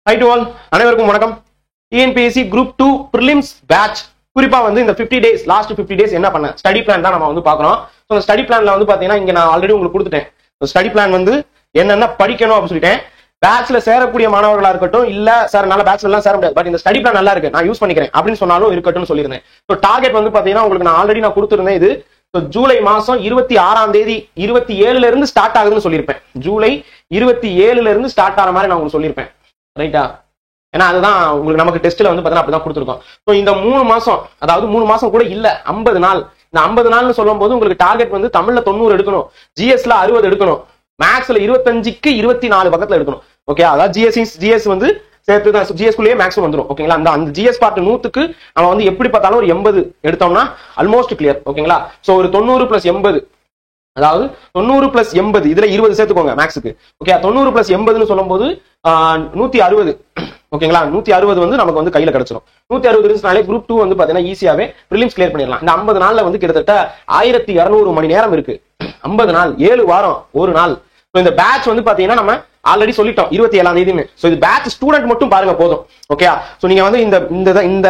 Hi to all, அனைவருக்கும் வணக்கம். TNPSC Group 2 Prelims Batch குறிப்பா வந்து இந்த 50 days லாஸ்ட் 50 days என்ன பண்ண ஸ்டடி பிளான் தான் நம்ம வந்து பார்க்கறோம். சோ அந்த ஸ்டடி பிளான்ல வந்து பாத்தீங்கன்னா இங்க நான் ஆல்ரெடி உங்களுக்கு கொடுத்துட்டேன். ஸ்டடி பிளான் வந்து என்னென்ன படிக்கணும் அப்படி சொல்லிட்டேன். பேட்ச்ல சேரக்கூடிய மாணவர்களா இருக்கட்டும் இல்ல சார் நல்ல பேட்ச்ல எல்லாம் சேர முடியாது பட் இந்த ஸ்டடி பிளான் நல்லா இருக்கு நான் யூஸ் பண்ணிக்கிறேன் அப்படின்னு சொன்னாலும் இருக்கட்டும்னு சொல்லியிருந்தேன். சோ டார்கெட் வந்து பாத்தீங்கன்னா உங்களுக்கு நான் ஆல்ரெடி கொடுத்திருந்தேன். இது ஜூலை மாசம் 26ஆம் தேதி 27ல இருந்து ஸ்டார்ட் ஆகுதுன்னு சொல்லியிருப்பேன். ஜூலை 27ல இருந்து ஸ்டார்ட் ஆகிற மாதிரி நான் உங்களுக்கு சொல்லியிருப்பேன். ரைட்டா? ஏன்னா அதுதான் உங்களுக்கு நமக்கு டெஸ்ட்ல வந்து பாத்தீங்கன்னா அப்படிதான் கொடுத்துருக்கோம். ஸோ இந்த 3 மாசம் அதாவது 3 மாசம் கூட இல்ல 50 நாள். இந்த 50 நாள்னு சொல்லும் போது உங்களுக்கு டார்கெட் வந்து தமிழ்ல 90 எடுக்கணும், ஜிஎஸ்ல 60 எடுக்கணும், மேக்ஸ்ல 25க்கு 24 பக்கத்துல எடுக்கணும். ஓகே, அதாவது ஜிஎஸ் வந்து சேர்த்து தான் ஜிஎஸ்குள்ளேயே மேக்ஸும் வந்துடும். ஓகேங்களா? அந்த ஜிஎஸ் பார்ட் 100க்கு நம்ம வந்து எப்படி பார்த்தாலும் ஒரு 80 எடுத்தோம்னா ஆல்மோஸ்ட் கிளியர். ஓகேங்களா? ஸோ ஒரு 90 + 80 அதாவது 90 + 80 இதுல 20 சேர்த்துக்கோங்க மேக்ஸுக்கு. ஓகே, 90 + 80ன்னு சொல்லும் போது 160. ஓகேங்களா? 160 வந்து நமக்கு வந்து கையில கிடைச்சிடும். 160 இருந்துச்சுனாலே குரூப் 2 வந்து பாத்தீங்கன்னா ஈஸியாவே ப்ரிலிம்ஸ் கிளியர் பண்ணிடலாம். இந்த 50 நாள்ல வந்து கிட்டத்தட்ட 1200 மணி நேரம் இருக்கு. 50 நாள் 7 வாரம் ஒரு நாள். இந்த பேட்ச் வந்து பாத்தீங்கன்னா நம்ம ஆல்ரெடி சொல்லிட்டோம் 27ஆம் தேதின்னு. சோ இது பேட்ச் ஸ்டூடெண்ட் மட்டும் பாருங்க போதும். ஓகே, சோ நீங்க வந்து இந்த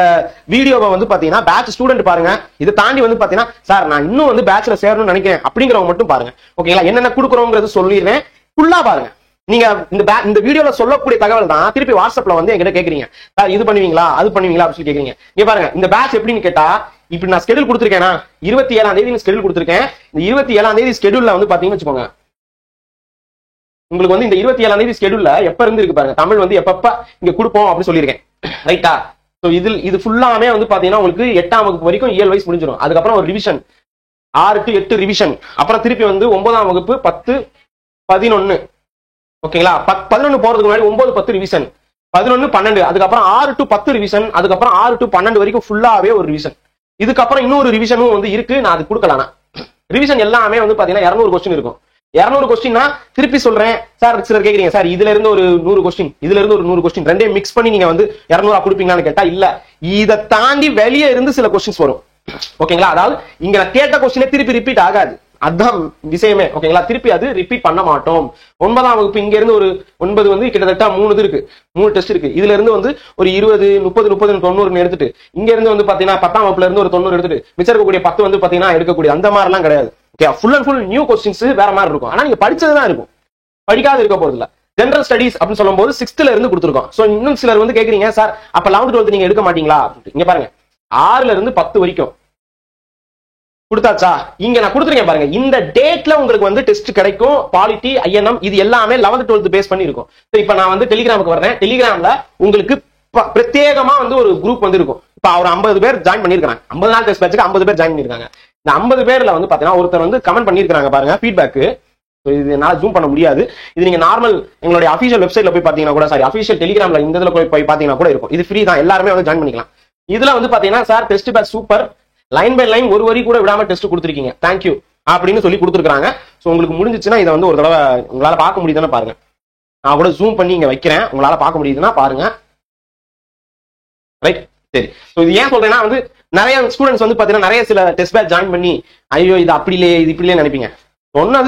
வீடியோவை வந்து பாத்தீங்கன்னா பேட்ச் ஸ்டூடெண்ட் பாருங்க. இதை தாண்டி வந்து பாத்தீங்கன்னா சார் நான் இன்னும் வந்து பேட்ச்ல சேரணும்னு நினைக்கிறேன் அப்படிங்கிறவங்க மட்டும் பாருங்க. ஓகேங்களா? என்னென்ன கொடுக்குறோங்கிறது சொல்லிடுறேன், ஃபுல்லா பாருங்க. நீங்க இந்த வீடியோல சொல்லக்கூடிய தகவல் தான் திருப்பி வாட்ஸ்அப்ல வந்து என்கிட்ட கேக்குறீங்க, சார் இது பண்ணுவீங்களா அது பண்ணுவீங்களா அப்படின்னு சொல்லி கேக்குறீங்க. இங்க பாருங்க, இந்த பேட்ச் எப்படின்னு கேட்டா இப்படி நான் ஸ்கெடியூல் கொடுத்துருக்கேன்னா 27ஆம் தேதி ஸ்கெடியூல் கொடுத்துருக்கேன். இந்த 27ஆம் தேதி ஸ்கெடியூல்ல வந்து பாத்தீங்கன்னு வச்சுக்கோங்க, உங்களுக்கு வந்து இந்த 27ஆம் தேதி ஸ்கெடியூல்ல எப்ப இருந்து இருக்கு பாருங்க, தமிழ் வந்து எப்பப்ப இங்க கொடுப்போம் அப்படின்னு சொல்லியிருக்கேன். ரைட்டா? சோ இது ஃபுல்லாமே வந்து பாத்தீங்கன்னா உங்களுக்கு 8ஆம் வகுப்பு வரைக்கும் இயல் வைஸ் முடிஞ்சிடும். அதுக்கப்புறம் ஒரு ரிவிஷன் 6 to 8 ரிவிஷன், அப்புறம் திருப்பி வந்து 9ஆம் வகுப்பு 10 11. ஓகேங்களா? 11 போறதுக்கு முன்னாடி 9 10 ரிவிஷன், 11 12, அதுக்கப்புறம் 6 to 10 ரிவிஷன், அதுக்கப்புறம் 6 to 12 வரைக்கும் ஃபுல்லாவே ஒரு ரிவிஷன். இதுக்கப்புறம் இன்னொரு ரிவிஷனும் வந்து இருக்கு, நான் அது கொடுக்கலாம். ரிவிஷன் எல்லாமே வந்து பாத்தீங்கன்னா 200 கொஸ்டின் இருக்கும். 200 கொஸ்டின்னா திருப்பி சொல்றேன் சார், சிலர் கேக்குறீங்க சார் இதுல இருந்து ஒரு 100 கொஸ்டின் இதுல இருந்து ஒரு 100 கொஸ்டின் ரெண்டையும் மிக்ஸ் பண்ணி நீங்க வந்து 200 கொடுப்பீங்களான்னு கேட்டா இல்ல, இதை தாண்டி வெளியே இருந்து சில கொஸ்டின்ஸ் வரும். ஓகேங்களா? அதாவது இங்க நான் கேட்ட கொஸ்டினே திருப்பி ரிப்பீட் ஆகாது, அதுதான் விஷயமே. ஓகேங்களா? திருப்பி அது ரிப்பீட் பண்ண மாட்டோம். 9ஆம் வகுப்பு இங்க இருந்து ஒரு 9 வந்து கிட்டத்தட்ட 3 இது இருக்கு, 3 டெஸ்ட் இருக்கு. இதுல இருந்து வந்து ஒரு 20 30 30 90 எடுத்துட்டு இங்க இருந்து வந்து பாத்தீங்கன்னா 10ஆம் வகுப்புல இருந்து ஒரு 90 எடுத்துட்டு மிச்சம் இருக்கக்கூடிய 10 வந்து பாத்தீங்கன்னா எடுக்கக்கூடிய அந்த மாதிரி எல்லாம் கிடையாது. Okay, full and full new questions வேற மாதிரி இருக்கும். ஆனா நீங்க படிச்சதுதான் இருக்கும், படிக்காது இருக்க போறது இல்ல. ஜெனரல் ஸ்டடிஸ் அப்படின்னு சொல்லும் போது 6th இருந்து கொடுத்துருக்கோம். சோ இன்னும் சிலர் வந்து கேக்குறீங்க சார் அப்ப 11th 12th நீங்க எடுக்க மாட்டீங்களா அப்படின்ட்டு. இங்க பாருங்க 6ல இருந்து 10 வரைக்கும் கொடுத்தாச்சா, இங்க நான் கொடுத்துருக்கேன் பாருங்க. இந்த டேட்ல உங்களுக்கு வந்து டெஸ்ட் கிடைக்கும். பாலிட்டி INM இது எல்லாமே 11th 12th பேஸ் பண்ணி இருக்கும். இப்ப நான் வந்து டெலிகிராமுக்கு வர்றேன். டெலிகிராம்ல உங்களுக்கு பிரத்யேகமா வந்து ஒரு குரூப் வந்து இருக்கும். இப்ப அவர் 50 பேர் ஜாயின் பண்ணிருக்காங்க. 50 நாள் டெஸ்ட் பேட்சுக்கு 50 பேர் ஜாயின் பண்ணிருக்காங்க. இந்த 50 பேர்ல வந்து பாத்தீங்கன்னா ஒருத்தர் வந்து கமெண்ட் பண்ணிருக்காங்க பாருங்க ஃபீட்பேக். இது என்னால ஜூம் பண்ண முடியாது. இது நீங்க நார்மல் எங்களுடைய அபிஷியல் வெப்சைட்ல போய் பாத்தீங்கன்னா கூட, சாரி அபிஷியல் டெலிகிராம்ல இந்த இதுல போய் பாத்தீங்கன்னா கூட இருக்கும். இது ஃப்ரீ தான், எல்லாருமே வந்து ஜாயின் பண்ணிக்கலாம். இதுல வந்து பாத்தீங்கன்னா sir test batch super, line by line ஒரு வரி கூட விடாம டெஸ்ட் கொடுத்துருக்கீங்க, தேங்க்யூ அப்படின்னு சொல்லி கொடுத்துருக்காங்க. சோ உங்களுக்கு முடிஞ்சிச்சுன்னா இதை வந்து ஒரு தடவை உங்களால பார்க்க முடியுதுன்னா பாருங்க. நான் கூட ஜூம் பண்ணி இங்க வைக்கிறேன், உங்களால பார்க்க முடியுதுன்னா பாருங்க. ரைட்? சரி. சோ இது ஏன் சொல்றேன்னா வந்து நிறைய ஸ்டூடெண்ட்ஸ் வந்து பாத்தீங்கன்னா நிறைய சில டெஸ்ட் பேட்ச் ஜாயின் பண்ணி ஐயோ இது அப்படி இல்லையே இது இப்படி இல்லையே நினைப்பீங்க.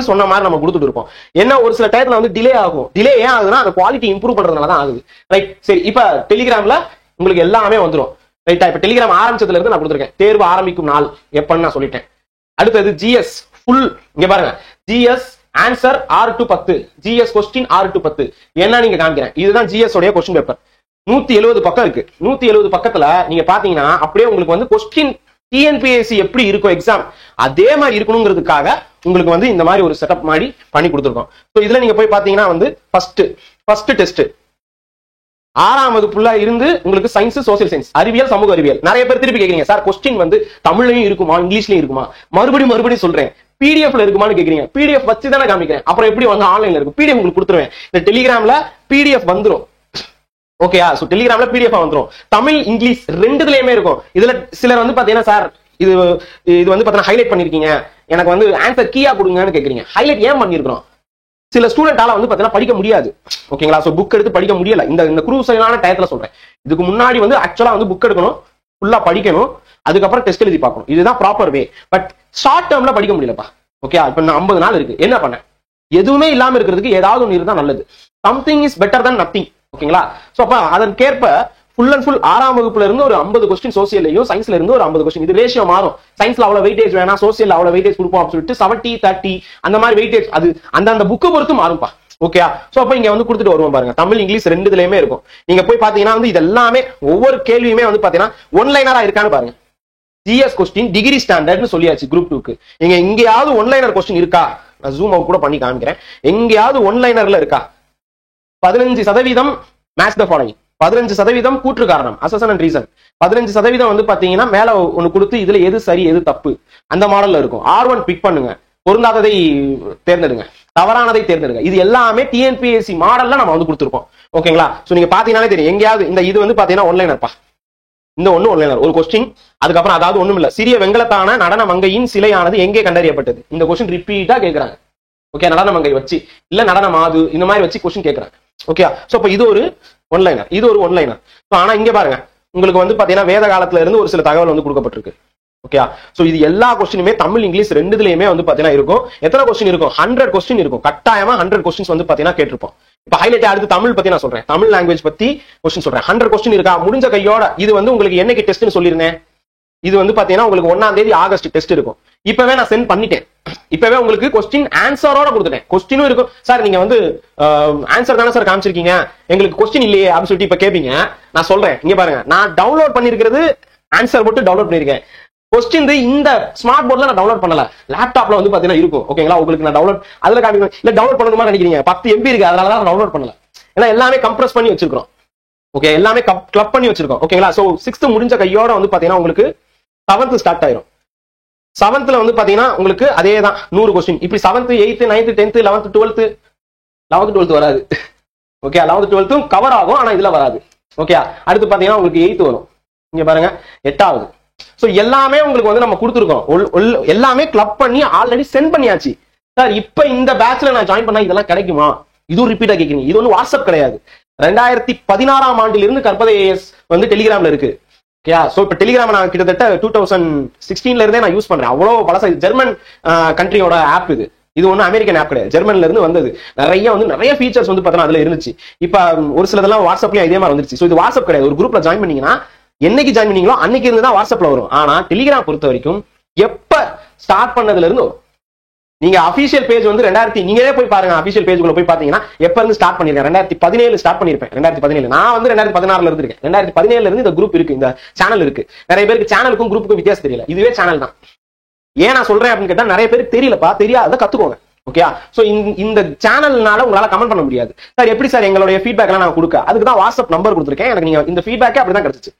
சொன்ன மாதிரி நம்ம கொடுத்துட்டு இருப்போம். என்ன ஒரு சில டயத்துல வந்து டிலே ஆகும். டிலே ஏன் ஆகுதுன்னா அந்த குவாலிட்டி இம்ப்ரூவ் பண்றதுனால தான் ஆகுது. ரைட்? சரி, இப்ப டெலிகிராம்ல உங்களுக்கு எல்லாமே வந்துடும். ரைட்டா? இப்ப டெலிகிராம் ஆரம்பிச்சதுல இருந்து நான் கொடுத்துருக்கேன். தேர்வு ஆரம்பிக்கும் நாள் எப்பன்னு நான் சொல்லிட்டேன். அடுத்தது ஜிஎஸ் ஃபுல், இங்க பாருங்க GS answer 6 to 10, GS question 6 to 10 என்ன நீங்க காமிக்கிறேன். இதுதான் ஜிஎஸ் உடைய கொஸ்டின் பேப்பர். 170 பக்கம் இருக்கு. 170 பக்கத்துல நீங்க பாத்தீங்கன்னா அப்படியே உங்களுக்கு வந்து கொஸ்டின் டிஎன்பிஎஸ்சி எப்படி இருக்கும் எக்ஸாம் அதே மாதிரி இருக்கணுங்கிறதுக்காக உங்களுக்கு வந்து இந்த மாதிரி ஒரு செட்டப் மாதிரி பண்ணி கொடுத்துருக்கோம். ஸோ இதுல நீங்க போய் பாத்தீங்கன்னா வந்து ஃபர்ஸ்ட் டெஸ்ட் 6ஆம் வகுப்புல இருந்து உங்களுக்கு சயின்ஸ் சோசியல் சயின்ஸ் அறிவியல் சமூக அறிவியல். நிறைய பேர் திருப்பி கேக்குறீங்க சார் கொஸ்டின் வந்து தமிழ்லயும் இருக்குமா இங்கிலீஷ்லயும் இருக்குமா, மறுபடியும் சொல்றேன் பிடிஎஃப்ல இருக்குமான்னு கேக்குறீங்க. பிடிஎஃப் வச்சு தானே காமிக்கிறேன், அப்புறம் எப்படி வந்து ஆன்லைன்ல இருக்கும். பிடிஎஃப் உங்களுக்கு கொடுத்துருவேன். இந்த டெலிகிராம்ல பிடிஎஃப் வந்துடும். ஓகேயா? சோ டெலிகிராம்ல பிடிஎஃப் வந்துரும். தமிழ் இங்கிலீஷ் ரெண்டுலயுமே இருக்கும். இதுல சிலர் வந்து பாத்தீங்கன்னா சார் இது வந்து பாத்தீங்கன்னா ஹைலைட் பண்ணிருக்கீங்க, எனக்கு வந்து ஆன்சர் கீயா கொடுங்கன்னு கேக்குறீங்க. ஹைலைட் ஏன் பண்ணிருக்கிறோம், சில ஸ்டூடெண்டால வந்து பாத்தீங்கன்னா படிக்க முடியாது. ஓகேங்களா? சோ புக் எடுத்து படிக்க முடியல. இந்த குரூசியலான டயத்துல சொல்றேன். இதுக்கு முன்னாடி வந்து ஆக்சுவலா வந்து புக் எடுக்கணும், ஃபுல்லா படிக்கணும், அதுக்கப்புறம் டெஸ்ட் எழுதி பார்க்கணும். இதுதான் ப்ராப்பர் வே. பட் ஷார்ட் டேர்ம்ல படிக்க முடியலப்பா. ஓகே, இப்ப 50 நாள் இருக்கு, என்ன பண்ண எதுவுமே இல்லாம இருக்கிறதுக்கு ஏதாவது ஒன்று இருந்தா நல்லது. Something is better than nothing. ஓகேங்களா? சோ அப்ப அதற்கேற்ப ஃபுல் அண்ட் ஃபுல் 6ஆம் வகுப்புல இருந்து ஒரு 50 கொஸ்டின் சோசியல்லையும், சயின்ஸ்ல இருந்து ஒரு 50 கொஸ்டின். இது ரேஷியோ மாறும். சயின்ஸ்ல அவ்வளவு வெயிட்டேஜ் வேணா, சோசியல் அவ்வளவு வெயிட்டேஜ் கொடுப்போம் அப்படின்னு சொல்லிட்டு 70, 30 அந்த மாதிரி வெயிட்டேஜ் அது அந்த புக்கு பொறுத்து மாறும்பா. ஓகே, சோ அப்ப இங்க வந்து கொடுத்துட்டு வருவோம் பாருங்க. தமிழ், இங்கிலீஷ் ரெண்டுலயுமே இருக்கும். நீங்க போய் பாத்தீங்கன்னா வந்து இது எல்லாமே ஒவ்வொரு கேள்வியுமே வந்து பாத்தீங்கன்னா ஒன்லைனரா இருக்கான்னு பாருங்க. ஜிஎஸ் கொஸ்டின் டிகிரி ஸ்டாண்டர்ட்னு சொல்லியாச்சு குரூப் 2க்கு. நீங்க எங்கேயாவது ஒன்லைனர் கொஸ்டின் இருக்கா? நான் ஜூம் அவுட் கூட பண்ணி காமிக்கிறேன். எங்கேயாவது ஒன்லைனர்ல இருக்கா? 15% மேட்ச் த ஃபாலோயிங், 15% கூற்று காரணம், அசர்ஷன் அண்ட் ரீசன், 15% வந்து பாத்தீங்கன்னா மேல ஒண்ணு கொடுத்து இதுல எது சரி எது தப்பு அந்த மாடல்ல இருக்கும். R1 பிக் பண்ணுங்க, பொருந்தாததை தேர்ந்தெடுங்க, தவறானதை தேர்ந்தெடுங்க. இது எல்லாமே டிஎன்பிஎஸ்சி மாடல்ல நம்ம வந்து கொடுத்துருக்கோம். ஓகேங்களா? சோ நீங்க பாத்தீங்கன்னாலே தெரியும். எங்கேயாவது இந்த இது வந்து பாத்தீங்கன்னா ஒன்லைனர்ப்பா. இந்த ஒண்ணு ஒன்லைனர் ஒரு கொஸ்டின். அதுக்கப்புறம் அதாவது ஒண்ணும் இல்ல, சிறிய வெங்கலத்தான நடன மங்கையின் சிலையானது எங்கே கண்டறியப்பட்டது? இந்த கொஸ்டின் ரிப்பீட்டா கேட்கறாங்க. ஓகே, நடன மங்கை வச்சு இல்ல நடன மாது இந்த மாதிரி வச்சு கொஸ்டின் கேட்கறாங்க. ஓகே, சோ அப்ப இது ஒரு ஒன்லைனர், இது ஒரு ஒன்லைனர். ஆனா இங்க பாருங்க, உங்களுக்கு வந்து பாத்தீங்கன்னா வேத காலத்துல இருந்து ஒரு சில தகவல் வந்து கொடுக்கப்பட்டிருக்கு. ஓகே, சோ இது எல்லா கொஸ்டினுமே தமிழ், இங்கிலீஷ் ரெண்டுலயுமே வந்து பாத்தீங்கன்னா இருக்கும். எத்தனை கொஸ்டின் இருக்கும்? 100 கொஸ்டின் இருக்கும். கட்டாயமா 100 கொஸ்டின்ஸ் வந்து பாத்தீங்கன்னா கேட்டிருப்போம். இப்ப ஹைலைட் அடுத்து தமிழ் பத்தி நான் சொல்றேன். தமிழ் லாங்குவேஜ் பத்தி கொஸ்டின் சொல்றேன். 100 கொஸ்டின் இருக்கா? முடிஞ்ச கையோட. இது வந்து உங்களுக்கு என்னைக்கு டெஸ்ட்னு சொல்லிருந்தேன்? இது வந்து பாத்தீங்கன்னா உங்களுக்கு 1ஆம் தேதி ஆகஸ்ட் டெஸ்ட் இருக்கும். இப்பவே நான் சென்ட் பண்ணிட்டேன். இப்பவே உங்களுக்கு கொஸ்டின் ஆன்சரோட கொடுத்துட்டேன். கொஸ்டினும் இருக்கும். சார் நீங்க வந்து ஆன்சர் தானே சார் காமிச்சிருக்கீங்க, எங்களுக்கு கொஸ்டின் இல்லையே அப்படின்னு சொல்லிட்டு இப்ப கேப்பீங்க. நான் சொல்றேன், இங்க பாருங்க, நான் டவுன்லோட் பண்ணிருக்கிறது ஆன்சர் மட்டும் டவுன்லோட் பண்ணிருக்கேன். கொஸ்டின் இந்த ஸ்மார்ட் போர்ட்ல நான் டவுன்லோட் பண்ணல, லேப்டாப்ல வந்து பாத்தீங்கன்னா இருக்கும். ஓகேங்களா? உங்களுக்கு நான் டவுன்லோட் அதுல காமிக்கணும். இல்ல டவுன்லோட் பண்ணணுமா நினைக்கிறீங்க? 10 MB இருக்கு, அதனால தான் டவுன்லோட் பண்ணல. ஏன்னா எல்லாமே கம்ப்ரஸ் பண்ணி வச்சிருக்கோம். ஓகே, எல்லாமே கிளப் பண்ணி வச்சிருக்கோம். ஓகேங்களா? சோ 6th முடிஞ்ச கையோட வந்து பாத்தீங்கன்னா உங்களுக்கு 7th ஸ்டார்ட் ஆயிரும். 7th வந்து பாத்தீங்கன்னா உங்களுக்கு அதே தான் 100 கொஸ்டின். இப்படி 7th, 8th, 9th, 10th, 11th, 12th, 11th 12th வராது. ஓகே, 11th 12th கவர் ஆகும், ஆனா இதுல வராது. ஓகே, அடுத்து பாத்தீங்கன்னா உங்களுக்கு 8th வரும். இங்க பாருங்க 8வது. சோ எல்லாமே உங்களுக்கு வந்து நம்ம கொடுத்துருக்கோம். எல்லாமே கிளப் பண்ணி ஆல்ரெடி சென்ட் பண்ணியாச்சு. சார் இப்ப இந்த பேட்ச்ல நான் ஜாயின் பண்ணா இதெல்லாம் கிடைக்குமா? இதுவும் ரிப்பீட்டா கேட்குறீங்க. இது ஒன்றும் வாட்ஸ்அப் கிடையாது. 2016ஆம் ஆண்டிலிருந்து கற்பதை AS வந்து டெலிகிராம்ல இருக்கு. ஓகே, சோ இப்ப டெலிகிராம் நான் கிட்டத்தட்ட 2016ல இருந்தே நான் யூஸ் பண்றேன். அவ்வளவு பழசா. ஜெர்மன் கண்ட்ரியோட ஆப் இது. இது ஒன்னும் அமெரிக்கன் ஆப் கிடையாது, ஜெர்மன்ல இருந்து வந்தது. நிறைய ஃபீச்சர்ஸ் வந்து பார்த்தா அதுல இருந்துச்சு. இப்ப ஒரு சிலதெல்லாம் வாட்ஸ்அப்லயும் இதே மாதிரி வந்துருச்சு. சோ இது வாட்ஸ்அப் கிடையாது. ஒரு குரூப்ல ஜாயின் பண்ணீங்கன்னா என்னைக்கு ஜாயின் பண்ணீங்களோ அன்னைக்கு இருந்து தான் வாட்ஸ்அப்ல வரும். ஆனா டெலிகிராம் பொறுத்த வரைக்கும் எப்ப ஸ்டார்ட் பண்ணதுல இருந்து வரும். நீங்க அபிஷியல் பேஜ் வந்து நீங்களே போய் பாருங்க. அபிஷியல் பேஜ்குள்ள போய் பாத்தீங்கன்னா எப்ப இருந்து ஸ்டார்ட் பண்ணிருக்கேன்? 2017 ஸ்டார்ட் பண்ணிருப்பேன். 2017 நான் வந்து 2016ல இருந்து இருக்கேன். 2017ல இருந்து இந்த குரூப் இருக்கு, இந்த சேனல் இருக்கு. நிறைய பேருக்கு சேனலுக்கும் குரூப்புக்கும் வித்தியாசம் தெரியல. இதுவே சேனல் தான். ஏன் நான் சொல்றேன் அப்படின்னு கேட்டா, நிறைய பேருக்கு தெரியலப்பா, தெரியாத கத்துக்கோங்க. ஓகே, சோ இந்த சேனல்னால உங்களால கமெண்ட் பண்ண முடியாது. சார் எப்படி சார் எங்களுடைய ஃபீட்பேக் எல்லாம் நான் கொடுக்க? அதுக்கு தான் வாட்ஸ்அப் நம்பர் கொடுத்துருக்கேன். எனக்கு நீங்க இந்த ஃபீட்பேக்கே அப்படிதான் கிடைச்சிச்சு.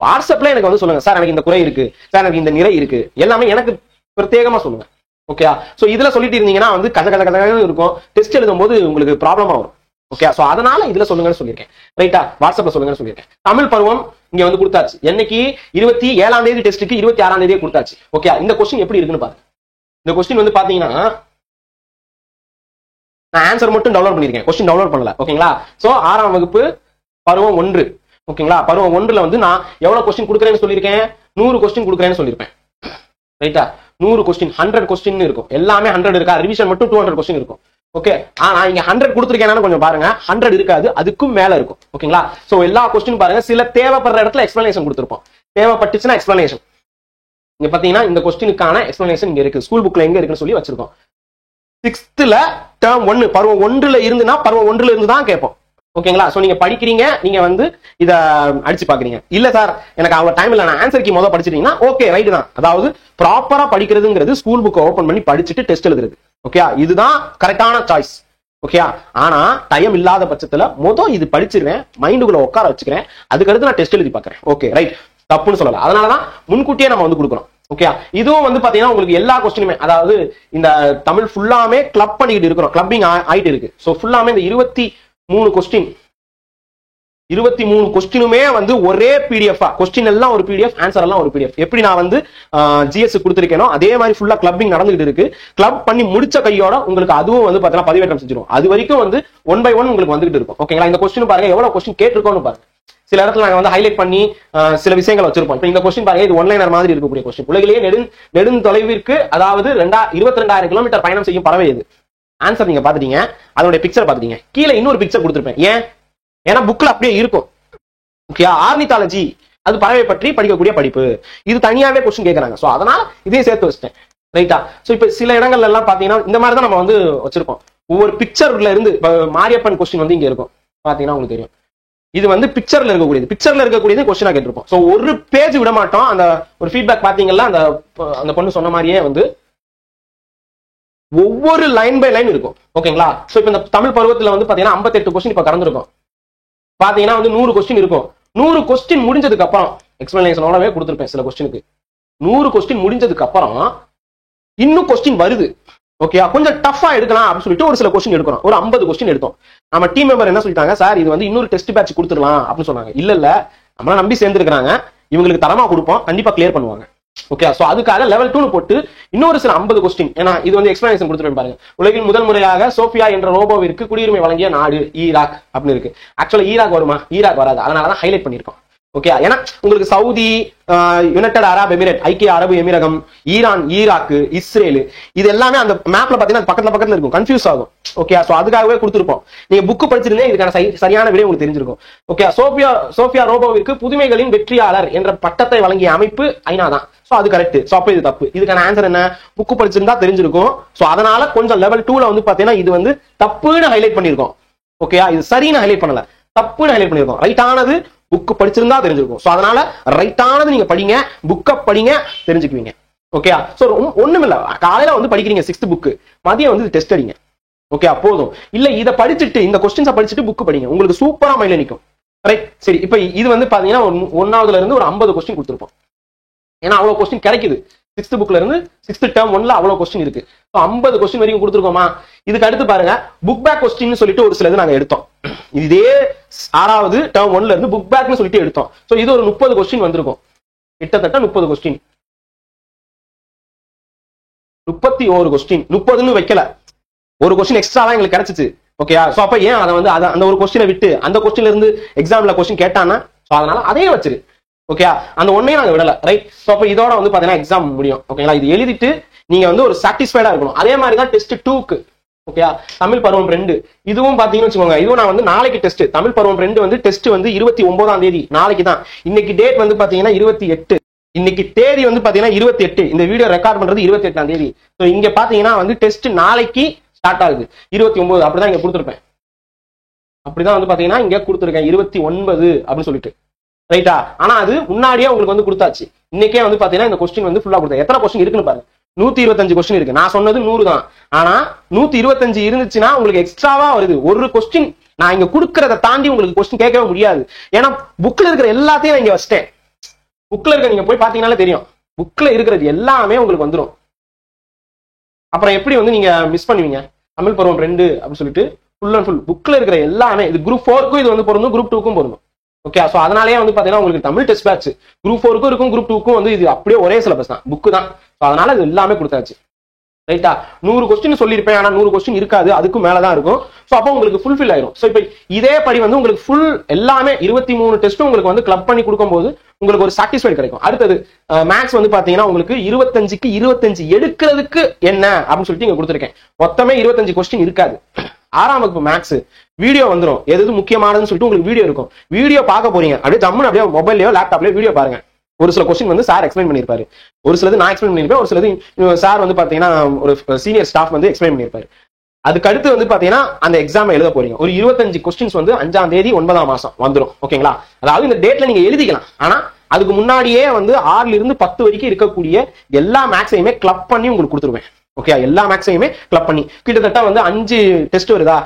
வாட்ஸ்அப்ல எனக்கு வந்து சொல்லுங்க, சார் எனக்கு இந்த குறை இருக்கு, சார் எனக்கு இந்த நிறை இருக்கு, எல்லாமே எனக்கு பிரத்யேகமா சொல்லுங்க. ஓகே, சோ இதுல சொல்லிட்டு இருந்தீங்கன்னா வந்து கதை இருக்கும். டெஸ்ட் எழுதும் போது உங்களுக்கு ப்ராப்ளமா வரும். ஓகே, சோ அதனால இதுல சொல்லுங்கன்னு சொல்லியிருக்கேன். ரைட்டா? வாட்ஸ்அப்ல சொல்லுங்கன்னு சொல்லியிருக்கேன். தமிழ் பருவம் இங்க வந்து கொடுத்தாச்சு. என்னைக்கு? 27ஆம் தேதி டெஸ்ட்டுக்கு 26ஆம் தேதியே கொடுத்தாச்சு. ஓகே, இந்த கொஸ்டின் எப்படி இருக்குன்னு பாருங்க. இந்த கொஸ்டின் வந்து பாத்தீங்கன்னா நான் ஆன்சர் மட்டும் டவுன்லோட் பண்ணிருக்கேன், கொஸ்டின் டவுன்லோட் பண்ணல. ஓகேங்களா? சோ 6ஆம் வகுப்பு பருவம் 1. ஓகேங்களா? பருவம் 1ல வந்து நான் எவ்வளவு கொஸ்டின் கொடுக்குறேன்னு சொல்லியிருக்கேன்? 100 கொஸ்டின் கொடுக்குறேன்னு சொல்லியிருப்பேன். ரைட்டா? 100 கொஸ்டின், 100 கொஸ்டின் இருக்கும். எல்லாமே 100 இருக்கா? ரிவிஷன் மட்டும் 200 கொஸ்டின் இருக்கும். ஓகே, ஆனா இங்க 100 கொடுத்துருக்கேன்னு கொஞ்சம் பாருங்க. 100 இருக்காது, அதுக்கும் மேல இருக்கும். ஓகேங்களா? சோ எல்லா கொஸ்டின் பாருங்க. சில தேவைப்படுற இடத்துல எக்ஸ்பிளனேஷன் கொடுத்துருப்போம். தேவைப்பட்டுச்சுன்னா எக்ஸ்பிளனேஷன். இங்க பாத்தீங்கன்னா இந்த கொஸ்டினுக்கான எக்ஸ்பிளனேஷன் இங்க இருக்கு. ஸ்கூல் புக்ல எங்க இருக்குன்னு சொல்லி வச்சிருக்கோம். 6th டேர்ம் 1 பருவம் 1ல இருந்துனா பருவம் 1ல இருந்து தான் கேட்போம். ஓகேங்களா? சோ நீங்க படிக்கிறீங்க, நீங்க வந்து இத அடிச்சு பாக்குறீங்க. இல்ல சார் எனக்கு அவ்வளவு டைம் இல்ல, நான் ஆன்சர் கீ முதல்ல படிச்சிட்டீங்கன்னா ஓகே, ரைட் தான். அதாவது ப்ராப்பரா படிக்கிறதுங்கிறது ஸ்கூல் புக் ஓபன் பண்ணி படிச்சுட்டு டெஸ்ட் எழுதுறது. ஓகே, இதுதான் கரெக்டான சாய்ஸ். ஓகே, ஆனா டைம் இல்லாத பட்சத்துல இது படிச்சிருவேன், மைண்டுக்குள்ள உட்கார வச்சுக்கிறேன், அதுக்கடுத்து நான் டெஸ்ட் எழுதி பாக்குறேன். ஓகே, ரைட், தப்புன்னு சொல்லல. அதனாலதான் முன்கூட்டியே நம்ம வந்து கொடுக்குறோம். ஓகே, இதுவும் வந்து பாத்தீங்கன்னா உங்களுக்கு எல்லா கொஸ்டினுமே, அதாவது இந்த தமிழ் ஃபுல்லாமே கிளப் பண்ணிக்கிட்டு இருக்கிறோம், கிளப்பிங் ஆயிட்டு இருக்கு. சோ ஃபுல்லாமே இந்த 23 கொஸ்டினுமே வந்து ஒரே PDF. கொஸ்டின் எல்லாம் ஒரு PDF, ஆன்சர் எல்லாம் ஒரு PDF. எப்படி நான் வந்து ஜிஎஸ் கொடுத்திருக்கேனோ அதே மாதிரி ஃபுல்லா கிளப்பிங் நடந்துகிட்டு இருக்கு. கிளப் பண்ணி முடிச்ச கையோட உங்களுக்கு அதுவும் வந்து பாத்தீங்கன்னா பதிவேற்றம் செஞ்சிடும். அது வரைக்கும் வந்து 1 by 1 உங்களுக்கு வந்துகிட்டு இருக்கும். ஓகேங்களா? இந்த கொஸ்டின் பாருங்க, எவ்வளவு கொஸ்டின் கேட்டிருக்கோம்னு பாருங்க. சில இடத்துல நாங்க வந்து ஹைலைட் பண்ணி சில விஷயங்கள் வச்சிருப்போம். இப்ப இந்த கொஸ்டின் பாருங்க, இது ஒன்லைனர் மாதிரி இருக்கக்கூடிய கொஸ்டின். உலகிலேயே நெடுந்தொலைவிற்கு, அதாவது 22,000 கிலோமீட்டர் பயணம் செய்யும் பறவை எது? ஆன்சர் நீங்க பாத்துட்டீங்க, அதோட பிக்சர் பாத்துட்டீங்க. கீழே இன்னொரு பிக்சர் கொடுத்திருப்பேன். ஏன்? ஏன்னா புக்ல அப்படியே இருக்கும். ஓகே, ஆர்னித்தாலஜி அது பறவை பற்றி படிக்கக்கூடிய படிப்பு, இது தனியாவே கொஸ்டின் கேட்கறாங்க. சோ அதனால இதையும் சேர்த்து வச்சிட்டேன். ரைட்டா? சோ இப்ப சில இடங்கள்ல எல்லாம் பாத்தீங்கன்னா இந்த மாதிரி தான் நம்ம வந்து வச்சிருக்கோம். ஒவ்வொரு பிக்சர்ல இருந்து மாரியப்பன் கொஸ்டின் வந்து இங்க இருக்கும் பாத்தீங்கன்னா உங்களுக்கு தெரியும். இது வந்து பிக்சர்ல இருக்கக்கூடியது கொஸ்டினா கேட்டிருப்போம். சோ ஒரு பேஜ் விட மாட்டோம். அந்த ஒரு ஃபீட்பேக் பாத்தீங்கன்னா அந்த பொண்ணு சொன்ன மாதிரியே வந்து ஒவ்வொரு லைன் பை லைன் இருக்கும். ஓகேங்களா? சோ இப்ப இந்த தமிழ் பருவத்துல வந்து பாத்தீங்கன்னா 58 கொஸ்டின் இப்ப கடந்திருக்கும். பாத்தீங்கன்னா வந்து 100 கொஸ்டின் இருக்கும். 100 கொஸ்டின் முடிஞ்சதுக்கு அப்புறம் எக்ஸ்பிளனேஷனோடவே கொடுத்திருப்பேன். சில கொஸ்டினுக்கு 100 கொஸ்டின் முடிஞ்சதுக்கு அப்புறம் இன்னும் கொஸ்டின் வருது. ஓகே, கொஞ்சம் டஃபா எடுக்கலாம் அப்படின்னு சொல்லிட்டு ஒரு சில கொஸ்டின் எடுக்கிறோம். ஒரு 50 கொஸ்டின் எடுத்தோம். நம்ம டீம் மெம்பர் என்ன சொல்லிட்டாங்க, சார் இது வந்து இன்னொரு டெஸ்ட் பேட்ச் கொடுத்துடலாம் அப்படின்னு சொன்னாங்க. இல்ல நம்மள நம்பி சேர்ந்துருக்காங்க, இவங்களுக்கு தரமா கொடுப்போம், கண்டிப்பா கிளியர் பண்ணுவாங்க. ஓகே, சோ அதுக்காக லெவல் 2 போட்டு இன்னொரு சில 50 கொஸ்டின். ஏன்னா இது வந்து எக்ஸ்பிளனேஷன் கொடுத்துருப்பேன் பாருங்க. உலகில் முதல் முறையாக சோஃபியா என்ற ரோபோவிற்கு குடியுரிமை வழங்கிய நாடு ஈராக் அப்படின்னு இருக்கு. ஆக்சுவலா ஈராக் வருமா? ஈராக் வராது. அதனாலதான் ஹைலைட் பண்ணிருக்கோம். ஓகே, ஏன்னா உங்களுக்கு சவுதி, யுனைடெட் அரபு எமிரேட், ஐக்கிய அரபு எமிரகம், ஈரான், ஈராக், இஸ்ரேல், இது எல்லாமே அந்த மேப்ல பாத்தீங்கன்னா பக்கத்துல இருக்கும், கன்ஃபியூஸ் ஆகும். ஓகே, சோ அதுக்காகவே கொடுத்திருப்போம். நீங்க புக் படிச்சிருந்தே இதுக்கான சரியான விடை உங்களுக்கு தெரிஞ்சிருக்கும். ஓகே, சோஃபியா ரோபோவிற்கு புதுமைகளின் வெற்றியாளர் என்ற பட்டத்தை வழங்கிய அமைப்பு ஐநா தான். சோ அது கரெக்ட். சோ அப்ப இது தப்பு. இதுக்கான ஆன்சர் என்ன? புக் படிச்சிருந்தா தெரிஞ்சிருக்கும். சோ அதனால கொஞ்சம் லெவல் 2ல வந்து பாத்தீங்கன்னா இது வந்து தப்புன்னு ஹைலைட் பண்ணிருக்கோம். ஓகே, இது சரின்னு ஹைலைட் பண்ணல, தப்புன்னு ஹைலைட் பண்ணிருக்கோம். ரைட்டானது புக் படிச்சிருந்தா தெரிஞ்சிருக்கும். சோ அதனால ரைட்டானது நீங்க படிங்க, புக்க படிங்க, தெரிஞ்சுக்குவீங்க. ஓகே, சோ ஒண்ணும் இல்ல, காலையில வந்து படிக்கிறீங்க 6th புக், மதியம் வந்து டெஸ்ட் அடிங்க. ஓகே, போதும். இல்ல இத படிச்சுட்டு இந்த கொஸ்டின்ஸை படிச்சுட்டு புக் படிங்க, உங்களுக்கு சூப்பரா மைண்ட்ல நிக்கும். ரைட்? சரி, இப்ப இது வந்து பாத்தீங்கன்னா 1ஆவதுல இருந்து ஒரு 50 கொஸ்டின் கொடுத்திருப்போம். ஏன்னா அவ்வளவு கொஸ்டின் கிடைக்குது. 6th புக்ல இருந்து 6th டேர்ம் 1ல அவ்வளவு கொஸ்டின் இருக்கு. 50 கொஸ்டின் வரைக்கும் கொடுத்துருக்கோமா? இதுக்கு அடுத்து பாருங்க, புக் பேக் கொஸ்டின் சொல்லிட்டு ஒரு சிலது நாங்க எடுத்தோம். இதே 6வது டேர்ம் 1ல இருந்து புக் பேக்னு சொல்லிட்டு எடுத்தோம். சோ இது ஒரு 30 கொஸ்டின் வந்திருக்கும். கிட்டத்தட்ட 30 கொஸ்டின், 31 கொஸ்டின். 30ன்னு வைக்கல, ஒரு கொஸ்டின் எக்ஸ்ட்ராவா எங்களுக்கு கிடைச்சிச்சு. ஓகே, சோ அப்ப ஏன் அதை வந்து அந்த ஒரு கொஸ்டினை விட்டு அந்த கொஸ்டின்ல இருந்து எக்ஸாம்ல கொஸ்டின் கேட்டானா, சோ அதனால அதையே வச்சிரு. ஓகே, அந்த ஒன்னையும் நாங்க விடல. ரைட்? சோ அப்ப இதோட வந்து பாத்தீங்கன்னா எக்ஸாம் முடியும். ஓகேங்களா? இது எழுதிட்டு நீங்க வந்து ஒரு சாட்டிஸ்ஃபைடா இருக்கணும். அதே மாதிரி தான் டெஸ்ட் 2க்கு. ஓகே, தமிழ் பருவம் 2 இதுவும் பாத்தீங்கன்னு வச்சுக்கோங்க. இதுவும் நான் வந்து நாளைக்கு டெஸ்ட், தமிழ் பருவம் 2 வந்து டெஸ்ட் வந்து 29ஆம் தேதி, நாளைக்கு தான். இன்னைக்கு டேட் வந்து பாத்தீங்கன்னா 28, இன்னைக்கு தேதி வந்து பாத்தீங்கன்னா 28. இந்த வீடியோ ரெக்கார்ட் பண்றது 28ஆம் தேதி. சோ இங்க பாத்தீங்கன்னா வந்து டெஸ்ட் நாளைக்கு ஸ்டார்ட் ஆகுது. 29 அப்படிதான் இங்க கொடுத்துருப்பேன். அப்படிதான் வந்து பாத்தீங்கன்னா இங்க கொடுத்துருக்கேன் 29 அப்படின்னு சொல்லிட்டு. ரைட்டா? ஆனா அது முன்னாடியே உங்களுக்கு வந்து கொடுத்தாச்சு. இன்னைக்கே வந்து பாத்தீங்கன்னா இந்த கொஸ்டின் வந்து ஃபுல்லா கொடுத்தேன். எத்தனை கொஸ்டின் இருக்குன்னு பாருங்க. 125 கொஸ்டின் இருக்கு. நான் சொன்னது 100 தான். ஆனா 125 இருந்துச்சுன்னா உங்களுக்கு எக்ஸ்ட்ராவா வருது. ஒரு கொஸ்டின் நான் இங்க கொடுக்கறத தாண்டி உங்களுக்கு கொஸ்டின் கேட்கவே முடியாது. ஏன்னா புக்ல இருக்கிற எல்லாத்தையும் நான் இங்க வச்சிட்டேன். புக்ல இருக்க நீங்க போய் பாத்தீங்கன்னாலே தெரியும். புக்ல இருக்கிறது எல்லாமே உங்களுக்கு வந்துடும். அப்புறம் எப்படி வந்து நீங்க மிஸ் பண்ணுவீங்க? தமிழ் பருவம் 2 அப்படின்னு சொல்லிட்டு ஃபுல் அண்ட் ஃபுல் புக்ல இருக்கிற எல்லாமே, இது குரூப் 4க்கும் இது வந்து பொருந்தும், குரூப் 2க்கும் பொருந்தும். ஓகே, சோ அதனாலேயே வந்து பாத்தீங்கன்னா உங்களுக்கு தமிழ் டெஸ்ட் பேட்ச் குரூப் 4க்கும் இருக்கும், குரூப் 2க்கும் வந்து இது அப்படியே ஒரே சிலபஸ் தான், புக் தான். சோ அதனால இது எல்லாமே கொடுத்தாச்சு. ரைட்டா? 100 கொஸ்டின் சொல்லியிருப்பேன், ஆனா 100 கொஸ்டின் இருக்காது, அதுக்கு மேலதான் இருக்கும். சோ அப்போ உங்களுக்கு ஃபுல்ஃபில் ஆயிரும். சோ இப்ப இதே படி வந்து உங்களுக்கு ஃபுல் எல்லாமே 23 டெஸ்ட்டும் உங்களுக்கு வந்து கிளப் பண்ணி கொடுக்கும்போது உங்களுக்கு ஒரு சாட்டிஸ்ஃபைட் கிடைக்கும். அடுத்தது மேக்ஸ் வந்து பாத்தீங்கன்னா உங்களுக்கு 25க்கு 25 எடுக்கிறதுக்கு என்ன அப்படின்னு சொல்லிட்டு இங்க கொடுத்துருக்கேன். மொத்தமே 25 கொஸ்டின் இருக்காது. 6ஆம் வகுப்பு மேக்ஸ் வீடியோ வந்துடும். எது முக்கியமானதுன்னு சொல்லிட்டு உங்களுக்கு வீடியோ இருக்கும். வீடியோ பார்க்க போறீங்க, அப்படியே ஜம்முன்னு அப்படியே மொபைல்லயோ லேப்டாப்லயோ வீடியோ பாருங்க. ஒரு சில கொஸ்டின் வந்து சார் எக்ஸ்பிளைன் பண்ணிருப்பாரு, ஒரு சிலது நான் எக்ஸ்பிளைன் பண்ணிருப்பேன், ஒரு சிலது சார் வந்து பாத்தீங்கன்னா ஒரு சீனியர் ஸ்டாஃப் வந்து எக்ஸ்பிளைன் பண்ணிருப்பாரு. அதுக்கு அடுத்து வந்து பாத்தீங்கன்னா அந்த எக்ஸாம் எழுத போறீங்க. ஒரு 25 கொஸ்டின்ஸ் வந்து 5ஆம் தேதி 9ஆம் மாசம் வந்துடும். ஓகேங்களா? அதாவது இந்த டேட்ல நீங்க எழுதிக்கலாம். ஆனா அதுக்கு முன்னாடியே வந்து 6ல இருந்து 10 வரைக்கும் இருக்கக்கூடிய எல்லா மேக்ஸையுமே கிளப் பண்ணி உங்களுக்கு கொடுத்துருவேன். ஓகே, எல்லா மேக்ஸையுமே கிளப் பண்ணி கிட்டத்தட்ட வந்து 5 டெஸ்ட் வருதா,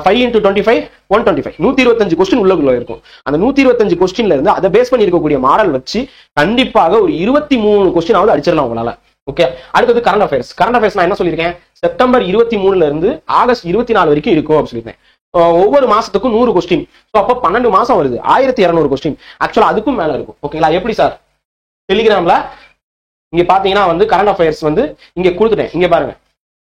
5 × 25 125 125 கொஸ்டின் உள்ளுக்குள்ள இருக்கும். அந்த 125 கொஸ்டின்ல இருந்து அதை பேஸ் பண்ணி இருக்கக்கூடிய மாடல் வச்சு கண்டிப்பாக ஒரு 23 கொஸ்டினாவது அடிச்சிடலாம் உங்களால. ஓகே, அடுத்தது கரண்ட் அஃபேர்ஸ். கரண்ட் அஃபேர்ஸ் நான் என்ன சொல்லியிருக்கேன், செப்டம்பர் 23ல இருந்து ஆகஸ்ட் 24 வரைக்கும் இருக்கும் அப்படின்னு சொல்லியிருக்கேன். ஒவ்வொரு மாசத்துக்கும் 100 கொஸ்டின். ஸோ அப்போ 12 மாசம் வருது, 1200 கொஸ்டின். ஆக்சுவலா அதுக்கும் மேல இருக்கும். ஓகேங்களா? எப்படி சார்? டெலிகிராம்ல இங்க பாத்தீங்கன்னா வந்து கரண்ட் அஃபேர்ஸ் வந்து இங்க கொடுத்துட்டேன். இங்க பாருங்க,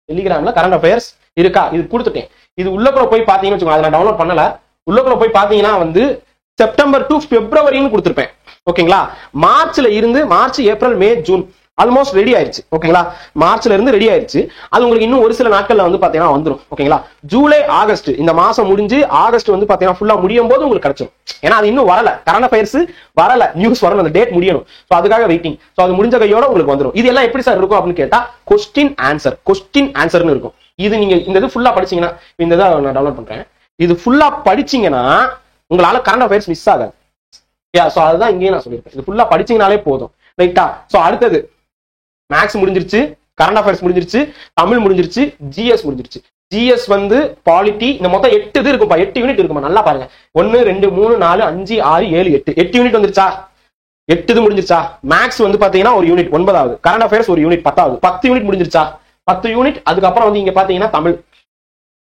டெலிகிராம்ல கரண்ட் அஃபேர்ஸ் இருக்கா, இது கொடுத்துட்டேன். இது உள்ளக்குள்ள போய் பாத்தீங்கன்னு வச்சுக்கோங்க, அதை நான் டவுன்லோட் பண்ணல. உள்ளக்குள்ள போய் பாத்தீங்கன்னா வந்து செப்டம்பர் டு பிப்ரவரின்னு கொடுத்துருப்பேன். ஓகேங்களா? மார்ச்ல இருந்து மார்ச், ஏப்ரல், மே, ஜூன் ஆல்மோஸ்ட் ரெடி ஆயிருச்சு. ஓகேங்களா, மார்ச்ல இருந்து ரெடி ஆயிருச்சு. அது உங்களுக்கு இன்னும் ஒரு சில நாட்கள்ல வந்து பாத்தீங்கன்னா வந்துடும். ஓகேங்களா, ஜூலை ஆகஸ்ட் இந்த மாசம் முடிஞ்சு ஆகஸ்ட் வந்து பாத்தீங்கன்னா ஃபுல்லா முடியும் போது உங்களுக்கு கிடைச்சிடும். ஏன்னா அது இன்னும் வரல, கரண்ட் அஃபேர்ஸ் வரல, நியூஸ் வரல, அந்த டேட் முடியணும். சோ அதுக்காக வெயிட்டிங். சோ அது முடிஞ்ச கையோட உங்களுக்கு வந்துடும். இது எல்லாம் எப்படி சார் இருக்கும் அப்படின்னு கேட்டா கொஸ்டின் ஆன்சர்னு இருக்கும். இது நீங்க இந்த இது ஃபுல்லா படிச்சீங்கன்னா, இந்த இதை நான் டவுன்லோட் பண்றேன். இது ஃபுல்லா படிச்சீங்கன்னா உங்களால கரண்ட் அஃபேர்ஸ் மிஸ் ஆகாது. சோ அதுதான் இங்கேயும் நான் சொல்லியிருக்கேன். இது ஃபுல்லா படிச்சீங்கனாலே போதும். ரைட்டா? சோ அடுத்தது மேக்ஸ் முடிஞ்சிருச்சு, கரண்ட் அஃபேர்ஸ் முடிஞ்சிருச்சு, தமிழ் முடிஞ்சிருச்சு, ஜிஎஸ் முடிஞ்சிருச்சு. ஜிஎஸ் வந்து பாலிட்டி, இந்த மொத்தம் 8 இது இருக்கும்பா, 8 யூனிட் இருக்குமா. நல்லா பாருங்க, 1 2 3 4 5 6 7 8 யூனிட் வந்துருச்சா? 8 இது முடிஞ்சிருச்சா? மேக்ஸ் வந்து பாத்தீங்கன்னா ஒரு யூனிட் 9வது, கரண்ட் அஃபேர்ஸ் ஒரு யூனிட் 10வது, 10 யூனிட் முடிஞ்சிருச்சா? 10 யூனிட். அதுக்கப்புறம் வந்து இங்க பாத்தீங்கன்னா தமிழ்,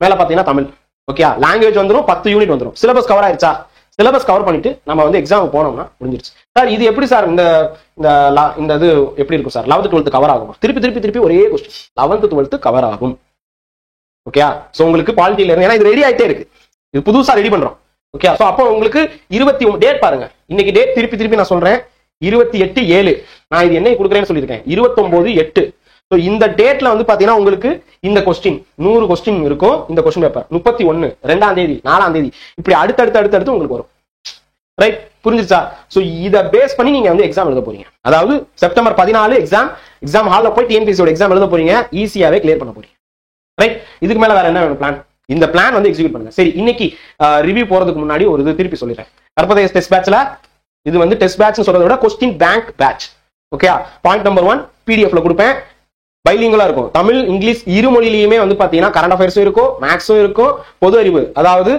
மேல பாத்தீங்கன்னா தமிழ். ஓகே, லாங்குவேஜ் வந்துடும், 10 யூனிட் வந்துடும். சிலபஸ் கவர் ஆயிருச்சா? சிலபஸ் கவர் பண்ணிட்டு நம்ம வந்து எக்ஸாம் போனோம்னா முடிஞ்சிருச்சு. சார் இது எப்படி சார் இந்த இது எப்படி இருக்கும் சார்? 11th 12th கவர் ஆகுமா? திருப்பி ஒரே கொஸ்டின் 11th 12th கவர் ஆகும். ஓகே, சோ உங்களுக்கு பாலிட்டியில இருந்து, ஏன்னா இது ரெடி ஆயிட்டே இருக்கு, இது புதுசா ரெடி பண்றோம். ஓகே, சோ அப்போ உங்களுக்கு 21 டேட் பாருங்க. இன்னைக்கு டேட் திருப்பி நான் சொல்றேன், 28/7. நான் இது என்ன கொடுக்குறேன்னு சொல்லியிருக்கேன், 29/8. ஸோ இந்த டேட்ல வந்து பாத்தீங்கன்னா உங்களுக்கு இந்த கொஸ்டின் 100 கொஸ்டின் இருக்கும். இந்த கொஸ்டின் பேப்பர் 31, 2ஆம் தேதி, 4ஆம் தேதி, இப்படி அடுத்தடுத்து உங்களுக்கு வரும். ரைட், புரிஞ்சிருச்சா? ஸோ இதை பேஸ் பண்ணி நீங்க வந்து எக்ஸாம் எழுத போறீங்க. அதாவது செப்டம்பர் 14 எக்ஸாம் ஹால்ல போய் டிஎன்பிஎஸ்சியோட எக்ஸாம் எழுத போறீங்க. ஈஸியாவே கிளியர் பண்ண போறீங்க. ரைட், இதுக்கு மேல வேற என்ன வேணும் பிளான்? இந்த பிளான் வந்து எக்ஸிக்யூட் பண்ணுங்க. சரி, இன்னைக்கு ரிவ்யூ போறதுக்கு முன்னாடி ஒரு இது திருப்பி சொல்லிடுறேன். கற்பதேஷ் டெஸ்ட் பேட்ச்ல இது வந்து டெஸ்ட் பேட்ச் சொல்றதை விட question bank batch. Okay, point number 1 பிடிஎஃப்ல கொடுப்பேன். பைலிங்குலா இருக்கும், தமிழ் இங்கிலீஷ் இரு மொழியிலுமே வந்து பாத்தீங்கன்னா கரண்ட் அஃபேர்ஸும் இருக்கும், மேக்ஸும் இருக்கும், பொது அறிவு அதாவது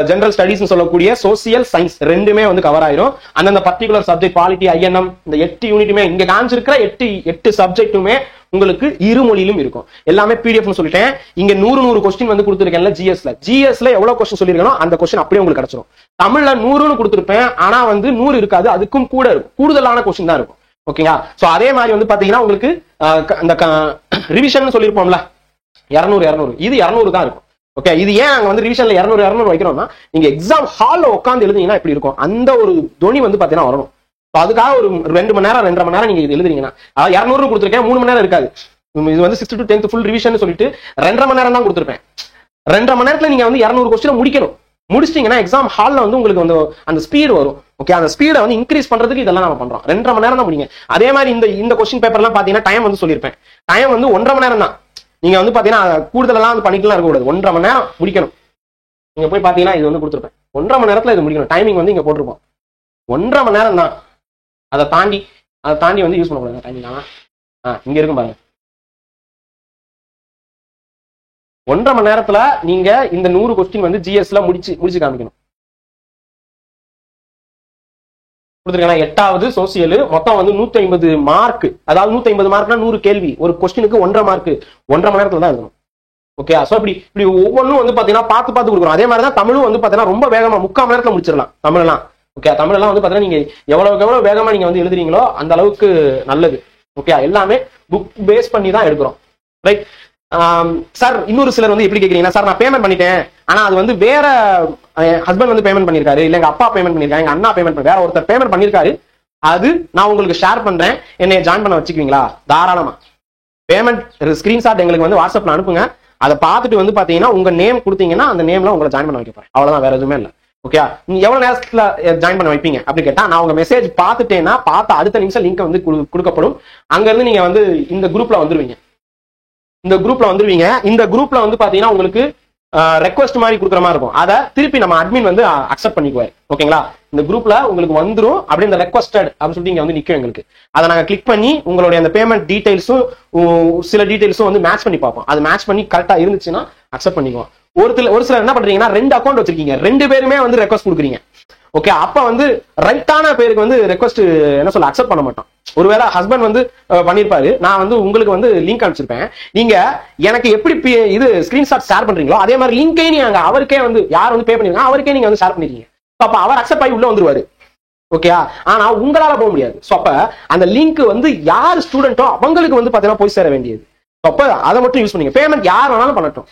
ஜெனரல் ஸ்டடீஸ் சொல்லக்கூடிய சோசியல் சயின்ஸ் ரெண்டுமே வந்து கவர் ஆயிரும். அந்தந்த பர்டிகுலர் சப்ஜெக்ட் பாலிட்டி, ஐஎன்எம், இந்த 8 யூனிட்டுமே இங்க காமிச்சிருக்கிற 8 சப்ஜெக்ட்டுமே உங்களுக்கு இரு மொழியிலும் இருக்கும். எல்லாமே பிடிஎஃப்னு சொல்லிட்டேன். இங்க 100 கொஸ்டின் வந்து கொடுத்துருக்கேன்ல ஜிஎஸ்ல எவ்வளவு கொஸ்டின் சொல்லிருக்கணும் அந்த கொஸ்டின் அப்படியே உங்களுக்கு கிடைச்சிடும். தமிழ்ல 100ன்னு கொடுத்துருப்பேன், ஆனா வந்து 100 இருக்காது, அதுக்கும் கூட இருக்கும், கூடுதலான கொஸ்டின் தான் இருக்கும். ஓகேங்களா? சோ அதே மாதிரி வந்து பாத்தீங்கன்னா உங்களுக்கு அந்த ரிவிஷன் சொல்லிருப்போம்ல 200 இது 200 தான் இருக்கும். ஓகே, இது ஏன் அங்க வந்து ரிவிஷன்ல 200 வைக்கிறோம்னா, நீங்க எக்ஸாம் ஹால்ல உட்காந்து எழுதிங்கன்னா எப்படி இருக்கும், அந்த ஒரு துணி வந்து பாத்தீங்கன்னா வரணும். அதுக்காக ஒரு 2 மணி நேரம் 2.5 மணி நேரம் நீங்க இது எழுதுறீங்கன்னா, அதாவது 200 கொடுத்துருக்கேன், 3 மணி நேரம் இருக்காது. இது வந்து 6th to 10th full revision சொல்லிட்டு 2.5 மணி நேரம் தான் கொடுத்துருப்பேன். 2.5 மணி நேரத்துல நீங்க வந்து 200 கொஸ்டின் முடிக்கணும். முடிச்சிட்டீங்கன்னா எக்ஸாம் ஹால்ல வந்து உங்களுக்கு வந்து அந்த ஸ்பீடு வரும். ஓகே, அந்த ஸ்பீடை வந்து இன்க்ரீஸ் பண்றதுக்கு இதெல்லாம் நம்ம பண்றோம். 2.5 மணி நேரம் தான் முடிங்க. அதே மாதிரி இந்த கொஸ்டின் பேப்பர்லாம் பாத்தீங்கன்னா டைம் வந்து சொல்லியிருப்பேன், டைம் வந்து 1.5 மணி நேரம் தான். நீங்க வந்து பாத்தீங்கன்னா கூடுதலெல்லாம் வந்து பண்ணிக்கலாம் இருக்கக்கூடாது, 1.5 மணி நேரம் முடிக்கணும். நீங்க போய் பாத்தீங்கன்னா இது வந்து கொடுத்துருப்பேன், 1.5 மணி நேரத்துல இது முடிக்கணும். டைமிங் வந்து இங்க போட்டிருப்போம், 1.5 மணி நேரம் தான். அதை தாண்டி வந்து யூஸ் பண்ணக்கூடாது டைமிங். இங்க இருக்கும் பாருங்க, 1.5 மணி நேரத்துல நீங்க இந்த 100 கொஸ்டின் வந்து ஜிஎஸ்ல முடிச்சு காமிக்கணும். கொடுத்துருக்கேன் 8வது சோசியல், மொத்தம் வந்து 150 மார்க். அதாவது 150 மார்க்னா 100 கேள்வி, ஒரு கொஸ்டினுக்கு 1.5 மார்க், 1.5 மணி நேரத்துல தான் இருக்கணும். ஓகே, சோ இப்படி ஒவ்வொன்றும் வந்து பாத்தீங்கன்னா பார்த்து கொடுக்குறோம். அதே மாதிரி தான் தமிழும் வந்து பாத்தீங்கன்னா ரொம்ப வேகமா 3/4 மணி நேரத்துல முடிச்சிடலாம் தமிழ்லாம். ஓகே, தமிழெல்லாம் வந்து பாத்தீங்கன்னா நீங்க எவ்வளவு வேகமா நீங்க வந்து எழுதுறீங்களோ அந்த அளவுக்கு நல்லது. ஓகே, எல்லாமே புக் பேஸ் பண்ணி தான் எடுக்கிறோம். ரைட் சார், இன்னொரு சிலர் வந்து எப்படி கேக்குறீங்கன்னா, சார் நான் பேமெண்ட் பண்ணிட்டேன், ஆனா அது வந்து வேற ஹஸ்பண்ட் வந்து பேமெண்ட் பண்ணிருக்காரு, இல்ல எங்க அப்பா பேமெண்ட் பண்ணிருக்காரு, எங்க அண்ணா பேமெண்ட் வேற ஒருத்தர் பேமெண்ட் பண்ணிருக்காரு, அது நான் உங்களுக்கு ஷேர் பண்றேன், என்னைய ஜாயின் பண்ண வச்சுக்குவீங்களா? தாராளமா. பேமெண்ட் ஸ்கிரீன்ஷாட் எங்களுக்கு வந்து வாட்ஸ்அப்ல அனுப்புங்க. அதை பார்த்துட்டு வந்து பாத்தீங்கன்னா உங்க நேம் கொடுத்தீங்கன்னா அந்த நேம்ல உங்களை ஜாயின் பண்ண வைக்க போறேன். அவ்வளவுதான், வேற எதுவுமே இல்லை. ஓகே, நீங்க எவ்வளவு நேரத்துல ஜாயின் பண்ண வைப்பீங்க அப்படின்னு கேட்டா, நான் உங்க மெசேஜ் பார்த்துட்டேன்னா பார்த்த அடுத்த நிமிஷம் லிங்க் வந்து கொடுக்கப்படும். அங்க இருந்து நீங்க வந்து இந்த குரூப்ல வந்துருவீங்க. இந்த குரூப்ல வந்து பாத்தீங்கன்னா உங்களுக்கு ரெக்வஸ்ட் மாதிரி கொடுக்குற மாதிரி இருக்கும். அதை திருப்பி நம்ம அட்மின் வந்து அக்செப்ட் பண்ணிக்குவாரு. ஓகேங்களா? இந்த குரூப்ல உங்களுக்கு வந்துரும், அப்படி இந்த ரெக்வஸ்டட் அப்படின்னு சொல்லிட்டு இங்க வந்து நிக்கும் எங்களுக்கு. அதை நாங்க கிளிக் பண்ணி உங்களுடைய அந்த பேமெண்ட் டீடைல்ஸும் சில டீடைல்ஸும் வந்து மேட்ச் பண்ணி பார்ப்போம். அது மேட்ச் பண்ணி கரெக்டா இருந்துச்சுன்னா அக்செப்ட் பண்ணிக்குவோம். ஒரு சிலர் என்ன பண்றீங்கன்னா, 2 அக்கௌண்ட் வச்சிருக்கீங்க, 2 பேருமே வந்து ரெக்வஸ்ட் கொடுக்குறீங்க. ஓகே, அப்ப வந்து ரைட்டான பேருக்கு வந்து ரெக்வஸ்ட் என்ன சொல்ல அக்செப்ட் பண்ண மாட்டோம். ஒருவேளை ஹஸ்பண்ட் வந்து பண்ணிருப்பாரு, நான் வந்து உங்களுக்கு வந்து லிங்க் அனுப்பிச்சிருப்பேன், நீங்க எனக்கு எப்படி இது ஸ்கிரீன்ஷாட் ஷேர் பண்றீங்களோ அதே மாதிரி லிங்கை நீங்க அவருக்கே வந்து யார் வந்து பே பண்ணிருக்காங்க அவருக்கே நீங்க வந்து ஷேர் பண்ணிருக்கீங்க. அப்ப அவர் அக்செப்ட் ஆகி உள்ள வந்துருவாரு. ஓகே, ஆனா உங்களால போக முடியாது. அப்ப அந்த லிங்க் வந்து யார் ஸ்டூடெண்டோ அவங்களுக்கு வந்து பாத்தீங்கன்னா போய் சேர வேண்டியது. அப்ப அதை மட்டும் யூஸ் பண்ணீங்க. பேமெண்ட் யார் வேணாலும் பண்ணட்டும்,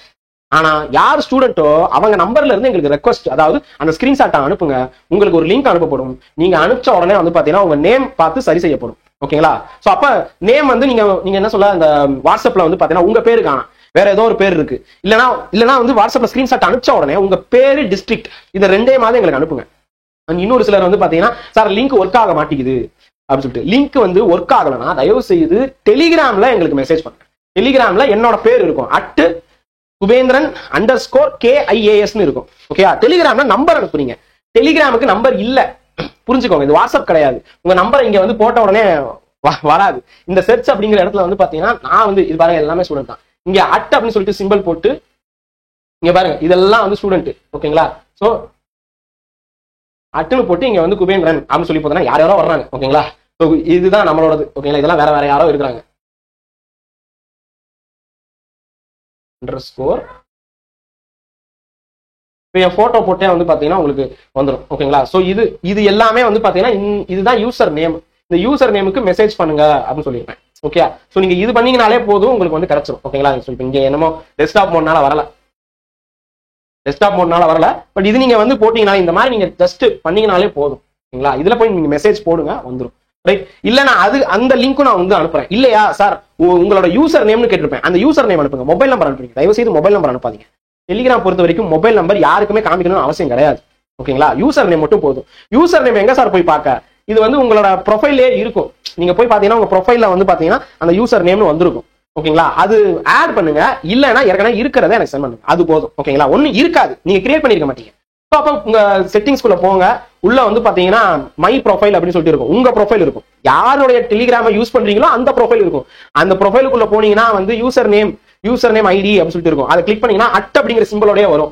ஆனா யார் ஸ்டூடெண்டோ அவங்க நம்பர்ல இருந்து எங்களுக்கு ரெக்வஸ்ட், அதாவது அந்த ஸ்கிரீன்ஷாட் அனுப்புங்க, உங்களுக்கு ஒரு லிங்க் அனுப்பப்படும். நீங்க அனுப்பிச்ச உடனே வந்து பாத்தீங்கன்னா உங்க நேம் பார்த்து சரி செய்யப்படும். ஓகேங்களா? சோ அப்ப நேம் வந்து நீங்க என்ன சொல்ல, அந்த வாட்ஸ்அப்ல வந்து பாத்தீங்கன்னா உங்க பேரு காணோம், வேற ஏதோ ஒரு பேர் இருக்கு, இல்லனா வந்து வாட்ஸ்அப்ல ஸ்கிரீன்ஷாட் அனுப்பிச்ச உடனே உங்க பேரு, டிஸ்ட்ரிக்ட், இத ரெண்டே மாதிரி எங்களுக்கு அனுப்புங்க. இன்னொரு சிலர் வந்து பாத்தீங்கன்னா சார் லிங்க் ஒர்க் ஆக மாட்டேங்குது அப்படின்னு சொல்லிட்டு, லிங்க் வந்து ஒர்க் ஆகலன்னா தயவு செய்து டெலிகிராம்ல எங்களுக்கு மெசேஜ் பண்ணுங்க. டெலிகிராம்ல என்னோட பேர் இருக்கும், @Kubendran_KIAS இருக்கும். ஓகே, டெலிகிராம்ல நம்பர் அனுப்புறீங்க. டெலிகிராமுக்கு நம்பர் இல்ல, புரிஞ்சுக்கோங்க. இது வாட்ஸ்அப் கிடையாது. உங்க நம்பர் இங்க வந்து போட்ட உடனே வராது. இந்த செர்ச் அப்படிங்கிற இடத்துல வந்து பாத்தீங்கன்னா நான் வந்து இது பாருங்க எல்லாமே ஸ்டூடெண்ட் தான். இங்க அப்படின்னு சொல்லிட்டு சிம்பிள் போட்டு இங்க பாருங்க இதெல்லாம் வந்து ஸ்டூடெண்ட். ஓகேங்களா? சோ அட்டுன்னு போட்டு இங்க வந்து குபேந்திரன் அப்படின்னு சொல்லி போதுனா யார் யாரோ வர்றாங்க. ஓகேங்களா? சோ இதுதான் நம்மளோடது. ஓகேங்களா? இதெல்லாம் வேற யாரோ இருக்கிறாங்க. _ என் போட்டோ போட்டே வந்து பாத்தீங்கன்னா உங்களுக்கு வந்துடும். ஓகேங்களா? சோ இது எல்லாமே வந்து பாத்தீங்கன்னா இதுதான் யூசர் நேம். இந்த யூசர் நேமுக்கு மெசேஜ் பண்ணுங்க அப்படின்னு சொல்லியிருப்பேன். ஓகே, சோ நீங்க இது பண்ணீங்கனாலே போதும், உங்களுக்கு வந்து கிடைச்சிடும். ஓகேங்களா? இங்க என்னமோ டெஸ்க்டாப் மோட்னால வரல, பட் இது நீங்க வந்து போட்டீங்கன்னா இந்த மாதிரி நீங்க ஜஸ்ட் பண்ணீங்கனாலே போதும். ஓகேங்களா? இதுல போய் நீங்க மெசேஜ் போடுங்க, வந்துடும். ரைட்? இல்ல நான் அந்த லிங்க்கும் நான் வந்து அனுப்புறேன். இல்லையா சார் உங்களோட யூசர் நேம்னு கேட்டிருப்பேன், அந்த யூசர் நேம் அனுப்புங்க. மொபைல் நம்பர் அனுப்புறீங்க, தயவு செய்து மொபைல் நம்பர் அனுப்பாதீங்க. டெலிகிராம் பொறுத்த வரைக்கும் மொபைல் நம்பர் யாருக்குமே காமிக்கணும்னு அவசியம் கிடையாது. ஓகேங்களா? யூசர் நேம் மட்டும் போதும். யூசர் நேம் எங்க சார் போய் பார்க்க? இது வந்து உங்களோட ப்ரொஃபைலே இருக்கும். நீங்க போய் பாத்தீங்கன்னா உங்க ப்ரொஃபைல்ல வந்து பாத்தீங்கன்னா அந்த யூசர் நேம்னு வந்திருக்கும். ஓகேங்களா? அது ஆட் பண்ணுங்க. இல்லைன்னா ஏற்கனவே இருக்கிறத எனக்கு சென்ட் பண்ணுங்க, அது போதும். ஓகேங்களா? ஒன்னும் இருக்காது, நீங்க கிரியேட் பண்ணிருக்க மாட்டீங்க. அப்ப உங்க செட்டிங்ஸ்குள்ள போங்க. உள்ள வந்து பாத்தீங்கன்னா மை ப்ரொஃபைல் அப்படின்னு சொல்லிட்டு இருக்கும், உங்க ப்ரொஃபைல் இருக்கும். யாருடைய டெலிகிராம யூஸ் பண்றீங்களோ அந்த ப்ரொஃபைல் இருக்கும். அந்த ப்ரொஃபைலுக்குள்ள போனீங்கன்னா வந்து யூசர் நேம் ஐடி அப்படின்னு சொல்லிட்டு இருக்கும். அதை கிளிக் பண்ணீங்கன்னா அப்படிங்கிற சிம்பிளோடய வரும்.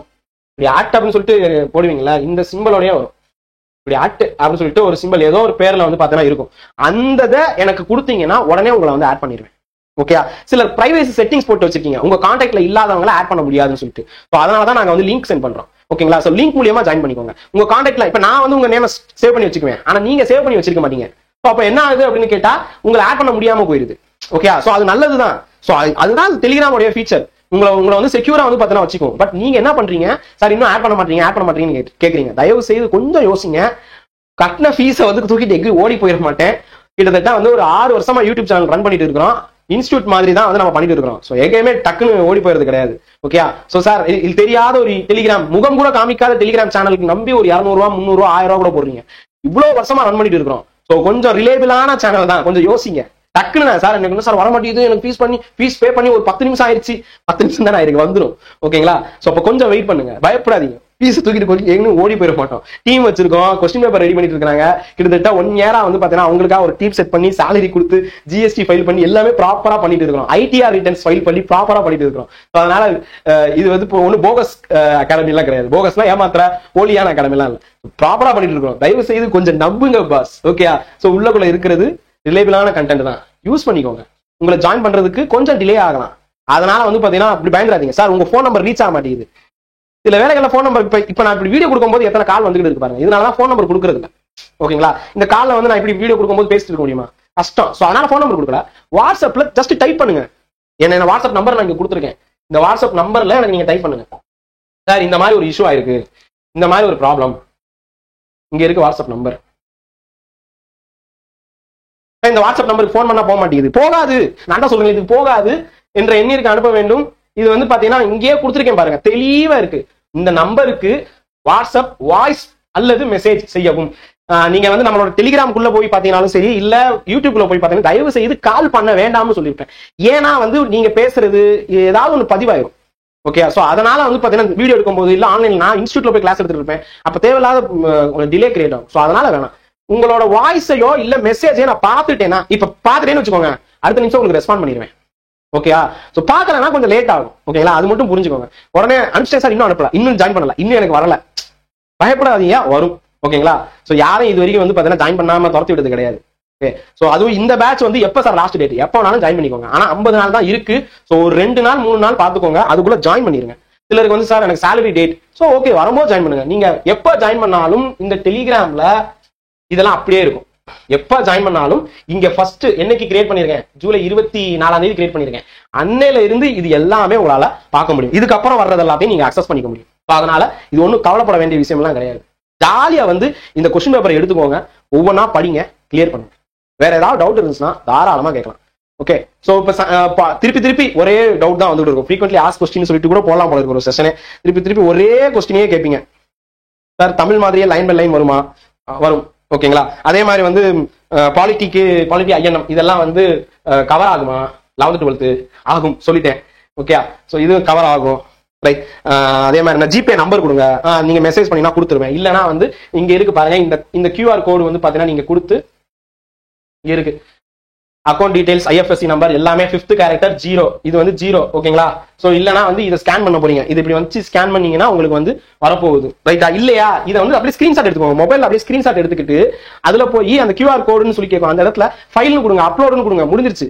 இப்படி அப்படின்னு சொல்லிட்டு போடுவீங்களா, இந்த சிம்பிளோடய வரும். இப்படி அப்படின்னு சொல்லிட்டு ஒரு சிம்பிள் ஏதோ ஒரு பேர்ல வந்து பாத்தீங்கன்னா இருக்கும். அந்த எனக்கு கொடுத்தீங்கன்னா உடனே உங்களை வந்து ஆட் பண்ணிடுவேன். ஓகே, சில பிரைவேசி செட்டிங்ஸ் போட்டு வச்சிருக்கீங்க, உங்க கான்டாக்ட்ல இல்லாதவங்களை ஆட் பண்ண முடியாதுன்னு சொல்லிட்டு. அதனாலதான் நாங்க வந்து லிங்க் சென்ட் பண்றோம். ஓகேங்களா? சோ லிங்க் மூலியமா ஜாயின் பண்ணிக்கோங்க. உங்க கான்டாக்ட்ல இப்ப நான் வந்து உங்க நேம சேவ் பண்ணி வச்சுக்குவேன், ஆனா நீங்க சேவ் பண்ணி வச்சிருக்க மாட்டீங்க. அப்ப என்ன ஆகுது அப்படின்னு கேட்டா உங்களை ஆட் பண்ண முடியாம போயிருது. ஓகே, சோ அது நல்லதுதான். சோ அதுதான் டெலிகிராமோட ஃபீச்சர். உங்களை வந்து செக்யூரா வந்து பாத்தீங்கன்னா வச்சுக்கோங்க. பட் நீங்க என்ன பண்றீங்க சார், இன்னும் ஆட் பண்ண மாட்டீங்கன்னு கேக்குறீங்க. தயவு செய்து கொஞ்சம் யோசிங்க. கட்டின ஃபீஸை வந்து தூக்கிட்டு எங்க ஓடி போயிட மாட்டேன். கிட்டத்தட்ட வந்து ஒரு 6 வருஷமா யூடியூப் சேனல் ரன் பண்ணிட்டு இருக்கிறோம். இன்ஸ்டியூட் மாதிரி தான் வந்து நம்ம பண்ணிட்டு இருக்கிறோம். சோ எங்கேயுமே டக்குன்னு ஓடி போயிறது கிடையாது. ஓகே, சோ சார் இது தெரியாத ஒரு டெலிகிராம், முகம் கூட காமிக்காத டெலிகிராம் சேனலுக்கு நம்பி ஒரு 200 ரூபா 300 ரூபா 1000 ரூபா கூட போடுறீங்க. இவ்வளவு வருஷமா ரன் பண்ணிட்டு இருக்கிறோம். சோ கொஞ்சம் ரிலேபிளான சேனல் தான், கொஞ்சம் யோசிங்க. டக்குன்னு சார் எனக்கு சார் வர மாட்டேங்குது, எனக்கு ஃபீஸ் பே பண்ணி ஒரு 10 நிமிஷம் ஆயிடுச்சு, 10 நிமிஷம் தானே ஆயிருக்கு, வந்துடும். ஓகேங்களா? சோ அப்ப கொஞ்சம் வெயிட் பண்ணுங்க, பயப்படாதீங்க. ஃபீஸ் தூக்கிட்டு எங்க ஓடி போயிட மாட்டோம். டீம் வச்சிருக்கோம், கொஸ்டின் பேப்பர் ரெடி பண்ணிட்டு இருக்காங்க. கிட்டத்தட்ட 1 இயரா வந்து பாத்தீங்கன்னா அவங்களுக்காக ஒரு டீம் செட் பண்ணி சேலரி கொடுத்து ஜிஎஸ்டி ஃபைல் பண்ணி எல்லாமே ப்ராப்பரா பண்ணிட்டு இருக்கோம். ஐடிஆர் ரிட்டர்ன்ஸ் ஃபைல் பண்ணி ப்ராப்பரா பண்ணிட்டு இருக்கோம். அதனால இது வந்து இப்போ ஒன்னும் போகஸ் அகாடமி எல்லாம் கிடையாது. போகஸ்னா ஏமாத்திர போலியான அகாடமி எல்லாம் இல்ல, ப்ராப்பரா பண்ணிட்டு இருக்கோம். தயவு செய்து கொஞ்சம் நம்புங்க பாஸ். ஓகே, சோ உள்ளக்குள்ள இருக்கிறது ரிலேபிளான கண்டென்ட் தான், யூஸ் பண்ணிக்கோங்க. உங்களை ஜாயின் பண்றதுக்கு கொஞ்சம் டிலே ஆகலாம். அதனால வந்து பாத்தீங்கன்னா அப்படி பயந்துடாதீங்க. சார் உங்க போன் நம்பர் ரீச் ஆக மாட்டேங்குது. சில வேலைகள்ல போன் நம்பர் இப்ப நான் இப்படி வீடியோ கொடுக்கும்போது எத்தனை கால் வந்துகிட்டு இருக்கு பாருங்க. இதனாலதான் போன் நம்பர் கொடுக்கறது இல்ல. ஓகேங்களா? இந்த கால்ல வந்து நான் இப்படி வீடியோ கொடுக்கும்போது பேசிட்டு இருக்க முடியுமா? கஷ்டம். சோ அதனால போன் நம்பர் கொடுக்கல. வாட்ஸ்அப்ல ஜஸ்ட் டைப் பண்ணுங்க. என்ன வாட்ஸ்அப் நம்பர் நான் இங்க கொடுத்துருக்கேன். இந்த வாட்ஸ்அப் நம்பர்ல எனக்கு நீங்க டைப் பண்ணுங்க. சார் இந்த மாதிரி ஒரு இஷ்யூ ஆயிருக்கு, இந்த மாதிரி ஒரு ப்ராப்ளம், இங்க இருக்கு வாட்ஸ்அப் நம்பர். இந்த வாட்ஸ்அப் நம்பருக்கு போன் பண்ணா போக மாட்டேங்குது. போகாது, நான் தான் சொல்றேன், இது போகாது என்ற எண்ணிற்கு அனுப்ப வேண்டும். இது வந்து பாத்தீங்கன்னா இங்கேயே கொடுத்துருக்கேன் பாருங்க, தெளிவா இருக்கு. இந்த நம்பருக்கு வாட்ஸ்அப் வாய்ஸ் அல்லது மெசேஜ் செய்யவும். நீங்க வந்து நம்மளோட டெலிகிராமுக்குள்ள போய் பாத்தீங்கன்னாலும் சரி, இல்ல யூடியூப்ல போய் பாத்தீங்கன்னா தயவு செய்து கால் பண்ண வேண்டாம்னு சொல்லியிருப்பேன். ஏன்னா வந்து நீங்க பேசுறது ஏதாவது ஒன்று பதிவாயிரும். ஓகே, சோ அதனால வந்து பாத்தீங்கன்னா வீடியோ எடுக்கும்போது இல்ல ஆன்லைன்ல நான் இன்ஸ்டியூட்ல போய் கிளாஸ் எடுத்துட்டு இருப்பேன், அப்ப தேவையில்லாத டிலே கிரியேட் ஆகும். சோ அதனால வேணாம். உங்களோட வாய்ஸையோ இல்ல மெசேஜையோ நான் பாத்துட்டேன்னா, இப்ப பாத்துட்டேன்னு வச்சுக்கோங்க, அடுத்த நிமிஷம் உங்களுக்கு ரெஸ்பாண்ட் பண்ணிடுவேன். ஓகே, சோ பாக்கலன்னா கொஞ்சம் லேட் ஆகும். ஓகேங்களா? அது மட்டும் புரிஞ்சுக்கோங்க. உடனே அனுப்பிச்சேன் சார், இன்னும் அனுப்பல, இன்னும் ஜாயின் பண்ணல, இன்னும் எனக்கு வரல, பயப்படாதீங்க, வரும். ஓகேங்களா? சோ யாரும் இது வரைக்கும் வந்து பாத்தீங்கன்னா ஜாயின் பண்ணாம துரத்தி விடுறது கிடையாது. ஓகே, சோ அதுவும் இந்த பேட்ச் வந்து எப்ப சார் லாஸ்ட் டேட், எப்ப வேணாலும் ஜாயின் பண்ணிக்கோங்க. ஆனா 50 நாள் தான் இருக்கு. சோ ஒரு 2 நாள் 3 நாள் பாத்துக்கோங்க, அதுக்குள்ள ஜாயின் பண்ணிருங்க. சிலருக்கு வந்து சார் எனக்கு சேலரி டேட், சோ ஓகே வரும்போது ஜாயின் பண்ணுங்க. நீங்க எப்ப ஜாயின் பண்ணாலும் இந்த டெலிகிராம்ல இதெல்லாம் அப்படியே இருக்கும். எப்ப ஜாயின் பண்ணாலும் இங்க ஃபர்ஸ்ட் என்னைக்கு கிரியேட் பண்ணிருக்கேன், ஜூலை 24ஆம் தேதி கிரியேட் பண்ணிருக்கேன். அன்னையில இருந்து இது எல்லாமே உங்களால பார்க்க முடியும். இதுக்கப்புறம் வர்றது எல்லாத்தையும் நீங்க அக்சஸ் பண்ணிக்க முடியும். அதனால இது ஒன்றும் கவலைப்பட வேண்டிய விஷயம் எல்லாம் கிடையாது. ஜாலியா வந்து இந்த கொஸ்டின் பேப்பரை எடுத்துக்கோங்க, ஒவ்வொன்றா படிங்க, கிளியர் பண்ணுங்க. வேற ஏதாவது டவுட் இருந்துச்சுன்னா தாராளமா கேட்கலாம். ஓகே, சோ இப்ப திருப்பி ஒரே டவுட் தான் வந்துட்டு இருக்கும். ஃப்ரீக்வென்ட்லி ஆஸ்க் கொஸ்டின் சொல்லிட்டு கூட போடலாம் போல இருக்கு ஒரு செஷனே. திருப்பி ஒரே கொஸ்டினே கேட்பீங்க. சார் தமிழ் மாதிரியே லைன் பை லைன் வருமா? வரும். ஓகேங்களா, அதே மாதிரி வந்து பாலிட்டி ஐஎன்எம் இதெல்லாம் வந்து கவர் ஆகுமா? 11th 12th ஆகும் சொல்லிட்டேன். ஓகே, சோ இது கவர் ஆகும். ரைட். அதே மாதிரி நான் ஜிபே நம்பர் கொடுங்க, நீங்க மெசேஜ் பண்ணீங்கன்னா கொடுத்துருவேன். இல்லைன்னா வந்து இங்க இருக்கு பாருங்க, இந்த கியூஆர் கோடு வந்து பாத்தீங்கன்னா நீங்க கொடுத்து இருக்கு அக்கௌண்ட் டீடைல்ஸ் ஐஎஃப்எஸ்சி நம்பர் எல்லாமே 5th கேரக்டர் 0, இது வந்து 0. ஓகேங்களா, சோ இல்லனா வந்து இதை ஸ்கேன் பண்ண போறீங்க. இது இப்படி வந்து ஸ்கேன் பண்ணீங்கன்னா உங்களுக்கு வந்து வரப்போகுது. ரைட்டா? இல்லையா, இதை வந்து அப்படியே ஸ்கிரீன்ஷாட் எடுத்துக்கோங்க. மொபைல் அப்படியே ஸ்கிரீன்ஷாட் எடுத்துக்கிட்டு அதுல போய் அந்த கியூஆர் கோடுன்னு சொல்லி கேட்கும், அந்த இடத்துல ஃபைல்னு கொடுங்க, அப்லோடுன்னு கொடுங்க, முடிஞ்சிருச்சு.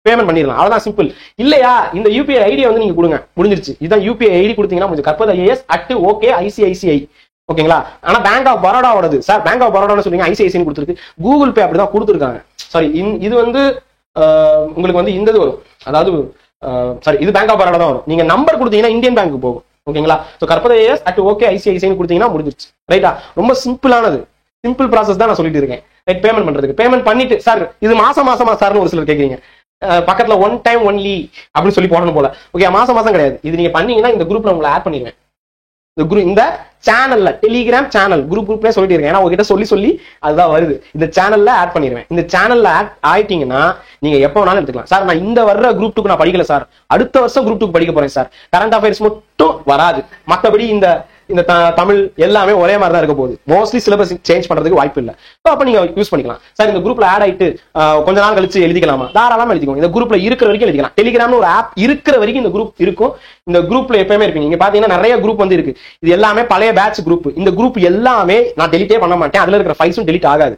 பேமெண்ட் பண்ணிடலாம், அவ்வளவுதான், சிம்பிள். இல்லையா, இந்த யூபிஐ ஐடியை வந்து நீங்க கொடுங்க, முடிஞ்சிருச்சு. இதுதான் யூபிஐ ஐடி கொடுத்தீங்கன்னா முடிஞ்சு. karpad.is@okicici. ஓகேங்களா, ஆனா பேங்க் ஆஃப் பரோடாவோடது சார், பேங்க் ஆஃப் பரோடான்னு சொல்லுங்க, ஐசிஐசின்னு கொடுத்துருக்கு. கூகுள் பே அப்படிதான் கொடுத்துருக்காங்க. சாரி, இது வந்து உங்களுக்கு வந்து இந்த இது வரும், அதாவது சாரி இது பேங்க் ஆஃப் பரோடா தான் வரும். நீங்க நம்பர் கொடுத்தீங்கன்னா இந்தியன் பேங்க் போகும். ஓகேங்களா, சோ karpad.is@okicici கொடுத்தீங்கன்னா முடிஞ்சிருச்சு. ரைட்டா? ரொம்ப சிம்பிளானது, சிம்பிள் ப்ராசஸ் தான் நான் சொல்லிட்டு இருக்கேன். ரைட், பேமெண்ட் பண்றதுக்கு. பேமெண்ட் பண்ணிட்டு சார் இது மாசமா சார்னு ஒரு சிலர் கேட்குறீங்க. பக்கத்துல ஒன் டைம் ஒன்லி அப்படின்னு சொல்லி போடணும் போல. ஓகே, மாசம் கிடையாது. இது நீங்க பண்ணீங்கன்னா இந்த குரூப்ல உங்களை ஆட் பண்ணிடுவேன். இந்த சேனல்ல டெலிகிராம் சேனல் குரூப்ல சொல்லிட்டு இருக்கேன். ஏன்னா உங்ககிட்ட சொல்லி அதுதான் வருது. இந்த சேனல்ல ஆட் பண்ணிடுவேன். இந்த சேனல்ல ஆட் ஆயிட்டீங்கன்னா நீங்க எப்ப வேணாலும் எடுத்துக்கலாம். சார் நான் இந்த வர்ற குரூப் 2க்கு நான் படிக்கல சார், அடுத்த வருஷம் குரூப் 2க்கு படிக்க போறேன் சார், கரண்ட் அஃபேர்ஸ் மட்டும் வராது, மற்றபடி இந்த தமிழ் எல்லாமே ஒரே மாதிரி தான் இருக்க போகுது. மோஸ்ட்லி சிலபஸ் சேஞ்ச் பண்றதுக்கு வாய்ப்பு இல்லை. அப்ப நீங்க யூஸ் பண்ணிக்கலாம். சார் இந்த குரூப்ல ஆட் ஆயிட்டு கொஞ்ச நாள் கழிச்சு எழுதிக்கலாமா? தாராளமா எழுதிக்கோங்க. இந்த குரூப்ல இருக்கிற வரைக்கும் எழுதிக்கலாம். டெலிகிராம்னு ஒரு ஆப் இருக்கிற வரைக்கும் இந்த குரூப் இருக்கும். இந்த குரூப்ல எப்பயுமே இருப்பீங்க. நீங்க பாத்தீங்கன்னா நிறைய குரூப் வந்து இருக்கு. இது எல்லாமே பழைய பேட்ச் குரூப். இந்த குரூப் எல்லாமே நான் டெலிட்டே பண்ண மாட்டேன். அதுல இருக்கிற ஃபைல்ஸும் டெலிட் ஆகாது.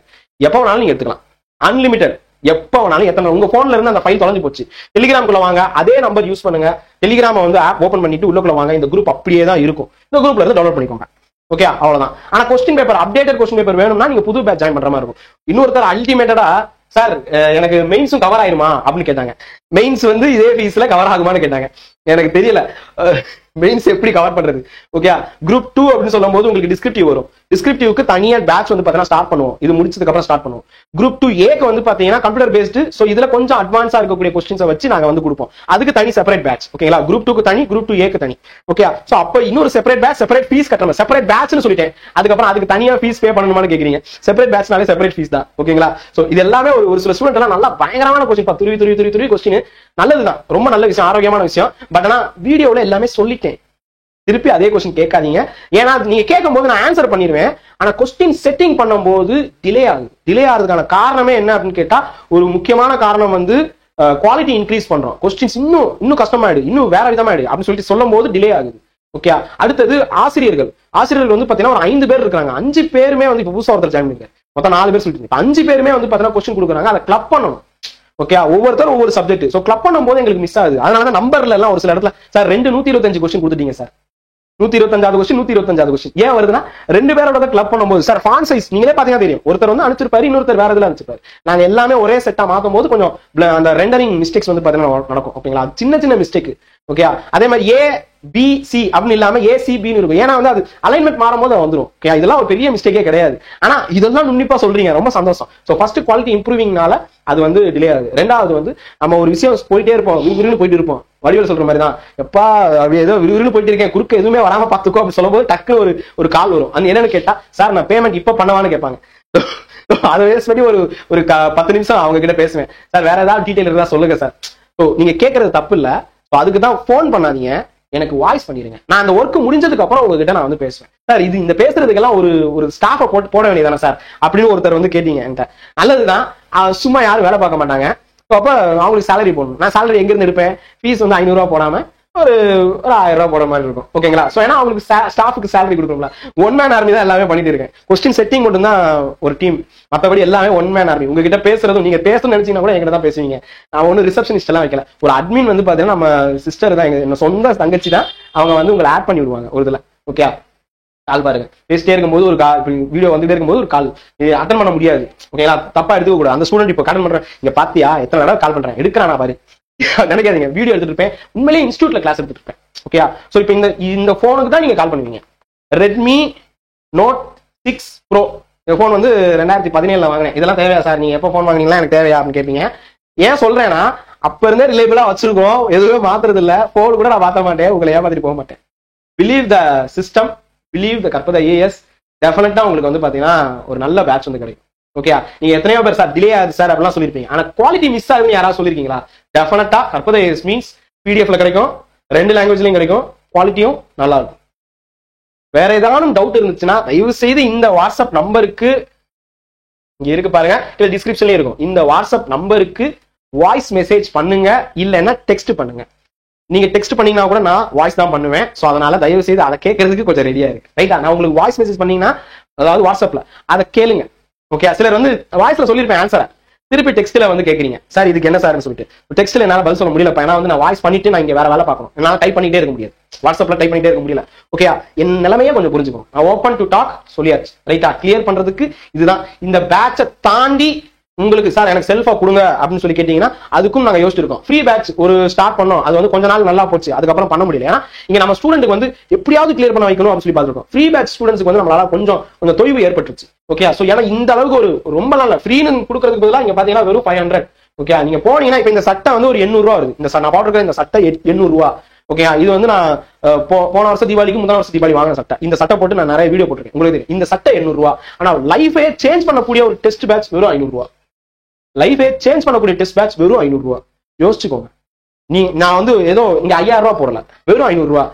எப்ப வேணாலும் நீங்க எடுத்துக்கலாம், அன்லிமிட்டட். எப்ப வேணாலும் எத்தனை உங்க போன்ல இருந்து அந்த ஃபைல் தொலைஞ்சு போச்சு, டெலிகிராம்குள்ள வாங்க, அதே நம்பர் யூஸ் பண்ணுங்க, டெலிகிராம வந்து ஆப் ஓபன் பண்ணிட்டு உள்ளுக்குள்ள வாங்க, இந்த குரூப் அப்படியே தான் இருக்கும். இந்த குரூப்ல இருந்து டவுன்லோட் பண்ணிக்கோங்க. ஓகே, அவ்வளவுதான். ஆனா question paper, updated question paper வேணும்னா நீங்க புது பேட்ச் ஜாயின் பண்ற மாதிரி இருக்கும். இன்னொருத்தர் அல்டிமேட்டடா சார் எனக்கு மெயின்ஸும் கவர் ஆயிருமா அப்படின்னு கேட்டாங்க. மெயின்ஸ் வந்து இதே ஃபீஸ்ல கவர் ஆகுமான்னு கேட்டாங்க. எனக்கு தெரியல மெயின்ஸ் எப்படி கவர் பண்றது. ஓகே, குரூப் 2 அப்படின்னு சொல்லும் போது உங்களுக்கு டிஸ்கிரிப்டிவ் வரும். டிஸ்கிரிப்டிவ்க்கு தனியா பேட்ச் வந்து பாத்தீங்கன்னா ஸ்டார்ட் பண்ணுவோம். இது முடிச்சதுக்கு அப்புறம் ஸ்டார்ட் பண்ணுவோம். குரூப் 2A வந்து பாத்தீங்கன்னா கம்ப்யூட்டர் பேஸ்டு. சோ இதுல கொஞ்சம் அட்வான்ஸா இருக்கக்கூடிய கொஸ்டின்ஸை வச்சு நாங்க வந்து கொடுப்போம். அதுக்கு தனி செப்பரேட் பேட்ச். ஓகேங்களா, குரூப் 2க்கு தனி, குரூப் 2Aக்கு தனி. ஓகே, சோ அப்ப இன்னொரு செப்பரேட் பேட்ச், செப்பரேட் ஃபீஸ் கட்டணும். செப்பரேட் பேட்ச்னு சொல்லிட்டேன், அதுக்கப்புறம் அதுக்கு தனியா ஃபீஸ் பே பண்ணணுமான்னு கேக்குறீங்க. செப்பரேட் பேட்ச்னாலே செப்பரேட் ஃபீஸ் தான். ஓகேங்களா, சோ இது எல்லாமே ஒரு சில ஸ்டூடெண்ட் எல்லாம் நல்லா பயங்கரமான கொஸ்டின், துருவி கொஸ்டின் நல்லதுதான், ரொம்ப நல்ல விஷயம், ஆரோக்கியமான விஷயம். பட் ஆனா வீடியோல எல்லாமே சொல்லிட்டேன். திருப்பி அதே கொஸ்டின் கேட்காதீங்க. ஏன்னா நீங்க கேட்கும் போது நான் ஆன்சர் பண்ணிடுவேன். ஆனா கொஸ்டின் செட்டிங் பண்ணும்போது டிலே ஆகுது. டிலே ஆகுறதுக்கான காரணமே என்ன அப்படின்னு கேட்டா, ஒரு முக்கியமான காரணம் வந்து குவாலிட்டி இன்க்ரீஸ் பண்றோம். கொஸ்டின்ஸ் இன்னும் கஷ்டமாயிடு, இன்னும் வேற விதமாயிடு அப்படின்னு சொல்லிட்டு சொல்லும் போது டிலே ஆகுது. ஓகே, அடுத்தது ஆசிரியர்கள் வந்து பாத்தீங்கன்னா ஒரு 5 பேர் இருக்காங்க. 5 பேருமே வந்து இப்ப புதுசா ஒருத்தர் ஜாயின் பண்ணிருக்காங்க. மொத்தம் 4 பேர் சொல்லிட்டு 5 பேருமே வந்து பாத்தீங்கன்னா கொஸ்டின் கொடுக்குறாங்க. அதை கிளப் பண்ணணும். ஓகே, ஒவ்வொருத்தரும் ஒவ்வொரு சப்ஜெக்ட். சோ கிளப் பண்ணும்போது எங்களுக்கு மிஸ் ஆகுது. அதனாலதான் நம்பர்ல எல்லாம் ஒரு சில இடத்துல சார் 125 கொஸ்டின் கொடுத்துட்டீங்க சார், 125வது கொஸ்டின் 125வது கொஸ்டின் ஏன் வருதுன்னா 2 பேரோட கிளப் பண்ணும்போது சார் ஃபாண்ட் சைஸ் நீங்களே பாத்தீங்கன்னா தெரியும். ஒருத்தர் வந்து அனுப்பிச்சிருப்பாரு, இன்னொருத்தர் வேற இதுல அனுப்பிச்சிருப்பாரு. நாங்க எல்லாமே ஒரே செட்டா மாத்தும் போது கொஞ்சம் அந்த ரெண்டரிங் மிஸ்டேக்ஸ் வந்து பாத்தீங்கன்னா நடக்கும். ஓகேங்களா, சின்ன மிஸ்டேக். ஓகே, அதே மாதிரி ABC அப்படின்னு இல்லாம ACBன்னு இருக்கும். ஏன்னா வந்து அது அலைன்மெண்ட் மாறும் போது வந்துடும். ஓகே, இதெல்லாம் ஒரு பெரிய மிஸ்டேக்கே கிடையாது. ஆனா இதெல்லாம் நுண்ணிப்பா சொல்றீங்க, ரொம்ப சந்தோஷம். சோ ஃபர்ஸ்ட் குவாலிட்டி இம்ப்ரூவிங்னால அது வந்து டிலே ஆகுது. ரெண்டாவது வந்து நம்ம ஒரு விஷயம் போயிட்டே இருப்போம், விறுவிறுன்னு போயிட்டு இருப்போம். வடிவேல் சொல்ற மாதிரி தான், எப்பா ஏதோ விறுவிறுன்னு போயிட்டு இருக்கேன், குறுக்க எதுவுமே வராம பாத்துக்கோ அப்படின்னு சொல்லும் போது டக்கு ஒரு கால் வரும். அது என்னன்னு கேட்டா, சார் நான் பேமெண்ட் இப்ப பண்ணவான்னு கேட்பாங்க. அதை வேஸ்ட் பண்ணி ஒரு 10 நிமிஷம் அவங்க கிட்ட பேசுவேன். சார் வேற ஏதாவது டீடைல் இருந்தா சொல்லுங்க சார். ஸோ நீங்க கேட்கறது தப்பு இல்ல. அதுக்கு தான் போன் பண்ணாதீங்க, எனக்கு வாய்ஸ் பண்ணிருங்க. நான் அந்த ஒர்க் முடிஞ்சதுக்கு அப்புறம் உங்ககிட்ட நான் வந்து பேசுவேன். சார் இந்த பேசுறதுக்கெல்லாம் ஒரு ஸ்டாஃபை போட வேண்டியதானே சார் அப்படின்னு ஒருத்தர் வந்து கேட்டீங்க என்கிட்ட. நல்லதுதான், சும்மா யாரும் வேலை பார்க்க மாட்டாங்க. அப்ப அவங்களுக்கு சேலரி போடணும். நான் சேலரி எங்க இருந்து எடுப்பேன்? ஃபீஸ் வந்து 500 ரூபாய் போடாம ஒரு 1000 ரூபாய் போட மாதிரி இருக்கும். ஓகேங்களா, சோ ஏன்னா அவங்களுக்கு ஸ்டாஃபுக்கு சேலரி கொடுக்கணும்ல. ஒன் மேன் ஆர்மி தான் எல்லாமே பண்ணிட்டு இருக்கேன். கொஸ்டின் செட்டிங் மட்டும் தான் ஒரு டீம், மற்றபடி எல்லாமே ஒன் மேன் ஆர்மி. உங்ககிட்ட பேசுறதும் நீங்க பேசணும்னு நினைச்சீங்கன்னா கூட எங்கிட்ட தான் பேசுவீங்க. நான் ஒன்னும் ரிசப்ஷனிஸ்ட் எல்லாம் வைக்கல. ஒரு அட்மின் வந்து பாத்தீங்கன்னா நம்ம சிஸ்டர் தான், எங்க சொந்த தங்கச்சி தான். அவங்க வந்து உங்களை ஆட் பண்ணி விடுவாங்க ஒரு இதுல. ஓகே, கால் பாருங்க, பேசிட்டே இருக்கும்போது ஒரு கால், வீடியோ வந்துட்டே இருக்கும்போது ஒரு கால் அட்டன் பண்ண முடியாது. ஓகேங்களா, தப்பா எடுத்துக்க கூடாது. அந்த ஸ்டூடெண்ட் இப்போ அட்டன் பண்றேன், இங்க பாத்தியா எத்தனை தடவை கால் பண்றேன், எடுக்கிறானா பாரு நினைக்காதீங்க. வீடியோ எடுத்துட்டு இருப்பேன், உண்மையிலேயே இன்ஸ்டியூட்ல கிளாஸ் எடுத்துட்டு இருப்பேன். ஓகே, சோ இப்போ இந்த போனுக்கு தான் நீங்க கால் பண்ணுவீங்க. Redmi Note 6 Pro இந்த போன் வந்து 2017 வாங்கினேன். இதெல்லாம் தேவையா சார், நீங்க எப்போ போன் வாங்கினீங்களா எனக்கு தேவையா அப்படின்னு கேட்பீங்க. ஏன் சொல்றேன்னா அப்ப இருந்தே ரிலேபிளா வச்சிருக்கோம், எதுவுமே மாத்துறது இல்ல. போன் கூட நான் மாத்த மாட்டேன், உங்களை ஏமாத்திட்டு போக மாட்டேன். Believe the system, believe the கற்பதை ஏஎஸ். டெஃபினட்டா உங்களுக்கு வந்து பாத்தீங்கன்னா ஒரு நல்ல பேட்ச் வந்து கிடைக்கும். ஓகே, நீங்க எத்தனையோ பேர் சார் டிலே ஆகுது சார் அப்படிலாம் சொல்லிருப்பீங்க. ஆனா குவாலிட்டி மிஸ் ஆகுதுன்னு யாராவது சொல்லிருக்கீங்களா? டெஃபினட்டா கற்பதை ஏஎஸ் மீன்ஸ் பிடிஎஃப்ல கிடைக்கும், 2 லாங்குவேஜ்லயும் கிடைக்கும், குவாலிட்டியும் நல்லா இருக்கும். வேற ஏதாவது டவுட் இருந்துச்சுன்னா தயவு செய்து இந்த வாட்ஸ்அப் நம்பருக்கு, இங்க இருக்கு பாருங்க, இல்ல டிஸ்கிரிப்ஷன்லயே இருக்கும், இந்த வாட்ஸ்அப் நம்பருக்கு வாய்ஸ் மெசேஜ் பண்ணுங்க, இல்லைன்னா டெக்ஸ்ட் பண்ணுங்க. நீங்க டெக்ஸ்ட் பண்ணீங்கன்னா கூட நான் வாய்ஸ் தான் பண்ணுவேன். ஸோ அதனால தயவு செய்து அதை கேட்கறதுக்கு கொஞ்சம் ரெடியா இருக்கு. ரைட்டா, நான் உங்களுக்கு வாய்ஸ் மெசேஜ் பண்ணீங்கன்னா, அதாவது வாட்ஸ்அப்ல அதை கேளுங்க. ஓகே, சிலர் வந்து வாய்ஸ்ல சொல்லிருப்பேன் ஆன்சரை, திருப்பி டெக்ஸ்ட்ல வந்து கேட்கறீங்க சார் இதுக்கு என்ன சார்னு சொல்லிட்டு. டெக்ஸ்ட்ல என்னால பதில் சொல்ல முடியல, ஏன்னா வந்து நான் வாய்ஸ் பண்ணிட்டு நான் இங்க வேற வேலை பார்க்கணும், என்னால டைப் பண்ணிட்டே இருக்க முடியாது, வாட்ஸ்அப்ல டைப் பண்ணிட்டே இருக்க முடியல. ஓகே, என் நிலைமையே கொஞ்சம் புரிஞ்சுக்கணும். நான் ஓப்பன் டு டாக் சொல்லியாச்சு. ரைட்டா, கிளியர் பண்றதுக்கு இதுதான். இந்த பேட்சை தாண்டி உங்களுக்கு சார் எனக்கு செல்ஃபா கொடுங்க அப்படின்னு சொல்லி கேட்டீங்கன்னா அதுக்கும் நாங்க யோசிச்சிருக்கோம். ஃப்ரீ பேட்ச் ஒரு ஸ்டார்ட் பண்ணோம், அது வந்து கொஞ்ச நாள் நல்லா போச்சு, அதுக்கப்புறம் பண்ண முடியல. ஏன்னா இங்க நம்ம ஸ்டூடெண்ட்டுக்கு வந்து எப்படியாவது கிளியர் பண்ண வைக்கணும் அப்படின்னு சொல்லி பார்த்துருக்கோம். ஃப்ரீ பேட்ச் ஸ்டூடெண்ட்ஸ்க்கு வந்து நம்மளால கொஞ்சம் தொய்வு ஏற்பட்டுருச்சு. ஓகே, சோ ஏன்னா இந்த அளவுக்கு ஒரு ரொம்ப நாள் ஃப்ரீன்னு கொடுக்கறதுக்கு பதிலாக இங்க பாத்தீங்கன்னா வெறும் 500. ஓகே, நீங்க போனீங்கன்னா இப்ப இந்த சட்டை வந்து ஒரு 800 வருது. இந்த நான் போட்டிருக்கிற இந்த சட்டை 800. ஓகே, இது வந்து நான் போன வருஷம் தீபாவளிக்கு முந்தின வருஷம் தீபாவளி வாங்கின சட்டை. இந்த சட்டை போட்டு நான் நிறைய வீடியோ போட்டிருக்கேன். உங்களுக்கு இந்த சட்டை 800. ஆனா லைஃபே சேஞ்ச் பண்ணக்கூடிய ஒரு டெஸ்ட் பேட்ச் வெறும் 500. லைஃபே சேஞ்ச் பண்ணக்கூடிய டெஸ்ட் பேட்ச் வெறும் 500. யோசிச்சுக்கோங்க. நான் வந்து ஏதோ இங்க 5000 போடல, வெறும் 500.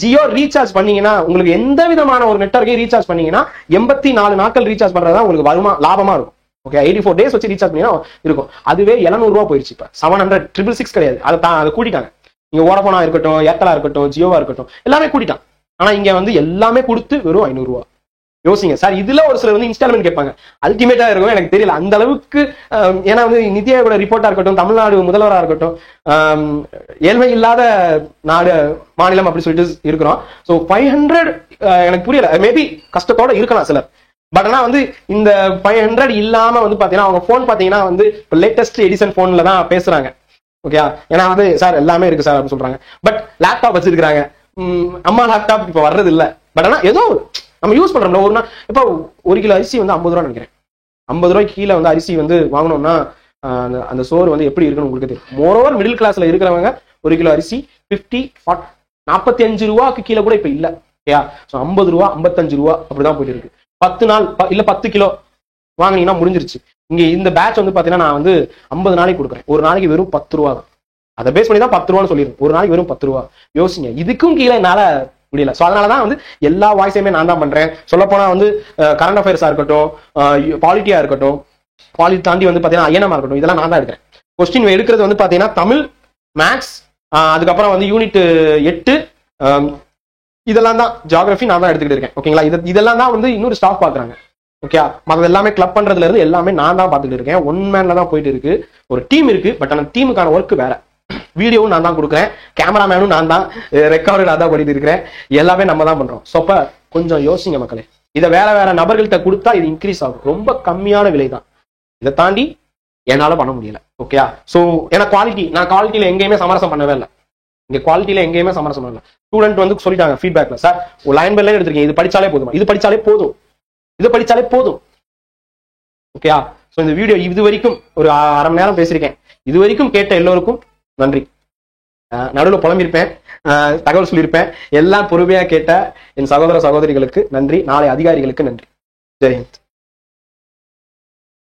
ஜியோ ரீசார்ஜ் பண்ணீங்கன்னா உங்களுக்கு எந்த விதமான ஒரு நெட்வொர்க்கே ரீசார்ஜ் பண்ணீங்கன்னா 84 நாட்கள் ரீசார்ஜ் பண்றதா உங்களுக்கு வருமா லாபமா இருக்கும். ஓகே, 84 days வச்சு ரீசார்ஜ் பண்ணீங்கன்னா இருக்கும். அதுவே 700 போயிடுச்சு. இப்ப 700 666 கிடையாது, அதை கூட்டிட்டாங்க. இங்க வோடஃபோனா இருக்கட்டும், ஏர்டெலா இருக்கட்டும், ஜியோவா இருக்கட்டும், எல்லாமே கூட்டிட்டான். ஆனா இங்க வந்து எல்லாமே கொடுத்து வெறும் 500. யோசிங்க சார், இதுல ஒரு சிலர் வந்து இன்ஸ்டால்மெண்ட் கேட்பாங்க. அல்டிமேட்டா இருக்கும், எனக்கு தெரியல அந்த அளவுக்கு. ஏன்னா வந்து நிதி ஆயோட ரிப்போர்ட்டா இருக்கட்டும், தமிழ்நாடு முதல்வராக இருக்கட்டும், ஏழ்மை இல்லாத நாடு மாநிலம் அப்படி சொல்லிட்டு இருக்கிறோம். ஸோ 500 எனக்கு புரியல, மேபி கஷ்டத்தோட இருக்கலாம் சிலர். பட் ஆனா வந்து இந்த 500 இல்லாம வந்து பாத்தீங்கன்னா அவங்க போன் பாத்தீங்கன்னா வந்து லேட்டஸ்ட் எடிஷன் போன்ல தான் பேசுறாங்க. ஓகே, ஏன்னா வந்து சார் எல்லாமே இருக்கு சார் அப்படின்னு சொல்றாங்க. பட் லேப்டாப் வச்சிருக்காங்க, அம்மா லேப்டாப் இப்ப வர்றது இல்ல. பட் ஆனா ஏதோ நம்ம யூஸ் பண்றோம்ல. ஒரு நாள் இப்போ 1 கிலோ அரிசி வந்து 50 ரூபா நினைக்கிறேன். 50 ரூபாய்க்கு கீழே வந்து அரிசி வந்து வாங்கணும்னா அந்த சோறு வந்து எப்படி இருக்குன்னு உங்களுக்கு தெரியும். மோரோவர் மிடில் கிளாஸ்ல இருக்கிறவங்க 1 கிலோ அரிசி 50 45 ரூபாய்க்கு கீழே கூட இப்ப இல்ல. ஓகேயா, 50 ரூபா 55 ரூபா அப்படிதான் போயிட்டு இருக்கு. 10 நாள் இல்ல 10 கிலோ வாங்கினீங்கன்னா முடிஞ்சிருச்சு. இங்க இந்த பேட்ச் வந்து பாத்தீங்கன்னா நான் வந்து 50 நாளைக்கு கொடுக்குறேன். ஒரு நாளைக்கு வெறும் 10 ரூபா தான். அதை பேஸ் பண்ணி தான் 10 ரூபான்னு சொல்லிடுறேன். ஒரு நாளைக்கு வெறும் 10 ரூபா. யோசிங்க, இதுக்கும் கீழே என்னால முடியல. ஸோ அதனாலதான் வந்து எல்லா வாய்ஸையுமே நான் தான் பண்றேன். சொல்ல போனா வந்து கரண்ட் அஃபேர்ஸா இருக்கட்டும், பாலிட்டியா இருக்கட்டும், பாலிட்டி தாண்டி வந்து பாத்தீங்கன்னா ஐஎன்எம் இருக்கட்டும், இதெல்லாம் நான் தான் எடுக்கிறேன். கொஸ்டின் எடுக்கிறது வந்து பாத்தீங்கன்னா தமிழ், மேக்ஸ், அதுக்கப்புறம் வந்து யூனிட் 8, இதெல்லாம் தான். ஜியோகிராஃபி நான் தான் எடுத்துக்கிட்டு இருக்கேன். ஓகேங்களா, இதெல்லாம் தான் வந்து இன்னொரு ஸ்டாஃப் பாக்குறாங்க. ஓகே, மற்ற எல்லாமே கிளப் பண்றதுல இருந்து எல்லாமே நான் தான் பார்த்துட்டு இருக்கேன். ஒன் மேன்ல தான் போயிட்டு இருக்கு. ஒரு டீம் இருக்கு, பட் அந்த டீமுக்கான ஒர்க் வேற. வீடியோவும் நான் தான் கொடுக்குறேன், கேமராமேனும் நான் தான், ரெக்கார்டு நான் தான் பண்ணிட்டு இருக்கிறேன், எல்லாமே நம்ம தான் பண்றோம். ஸோ அப்ப கொஞ்சம் யோசிங்க மக்களே. இதை வேற நபர்கள்ட்ட கொடுத்தா இது இன்க்ரீஸ் ஆகும். ரொம்ப கம்மியான விலை தான். இதை தாண்டி என்னால பண்ண முடியல. ஓகே, ஸோ ஏன்னா நான் குவாலிட்டியில எங்கேயுமே சமரசம் பண்ணவே இல்லை. இங்க குவாலிட்டியில எங்கேயுமே சமரசம் பண்ணல. ஸ்டூடெண்ட் வந்து சொல்லிட்டாங்க ஃபீட்பேக்ல, சார் ஒரு லைன் பை லைன் எடுத்திருக்கீங்க, இது படிச்சாலே போதுமா, இது படிச்சாலே போதும், இது படிச்சாலே போதும். ஓகே, ஸோ இந்த வீடியோ இது வரைக்கும் ஒரு 1/2 மணி நேரம் பேசியிருக்கேன். இது வரைக்கும் கேட்ட எல்லோருக்கும் நன்றி. நடுவில் புலம்பிருப்பேன், தகவல் சொல்லியிருப்பேன். எல்லாம் பொறுமையா கேட்ட என் சகோதர சகோதரிகளுக்கு நன்றி. நாளை அதிகாரிகளுக்கு நன்றி. ஜெய் ஹிந்த்.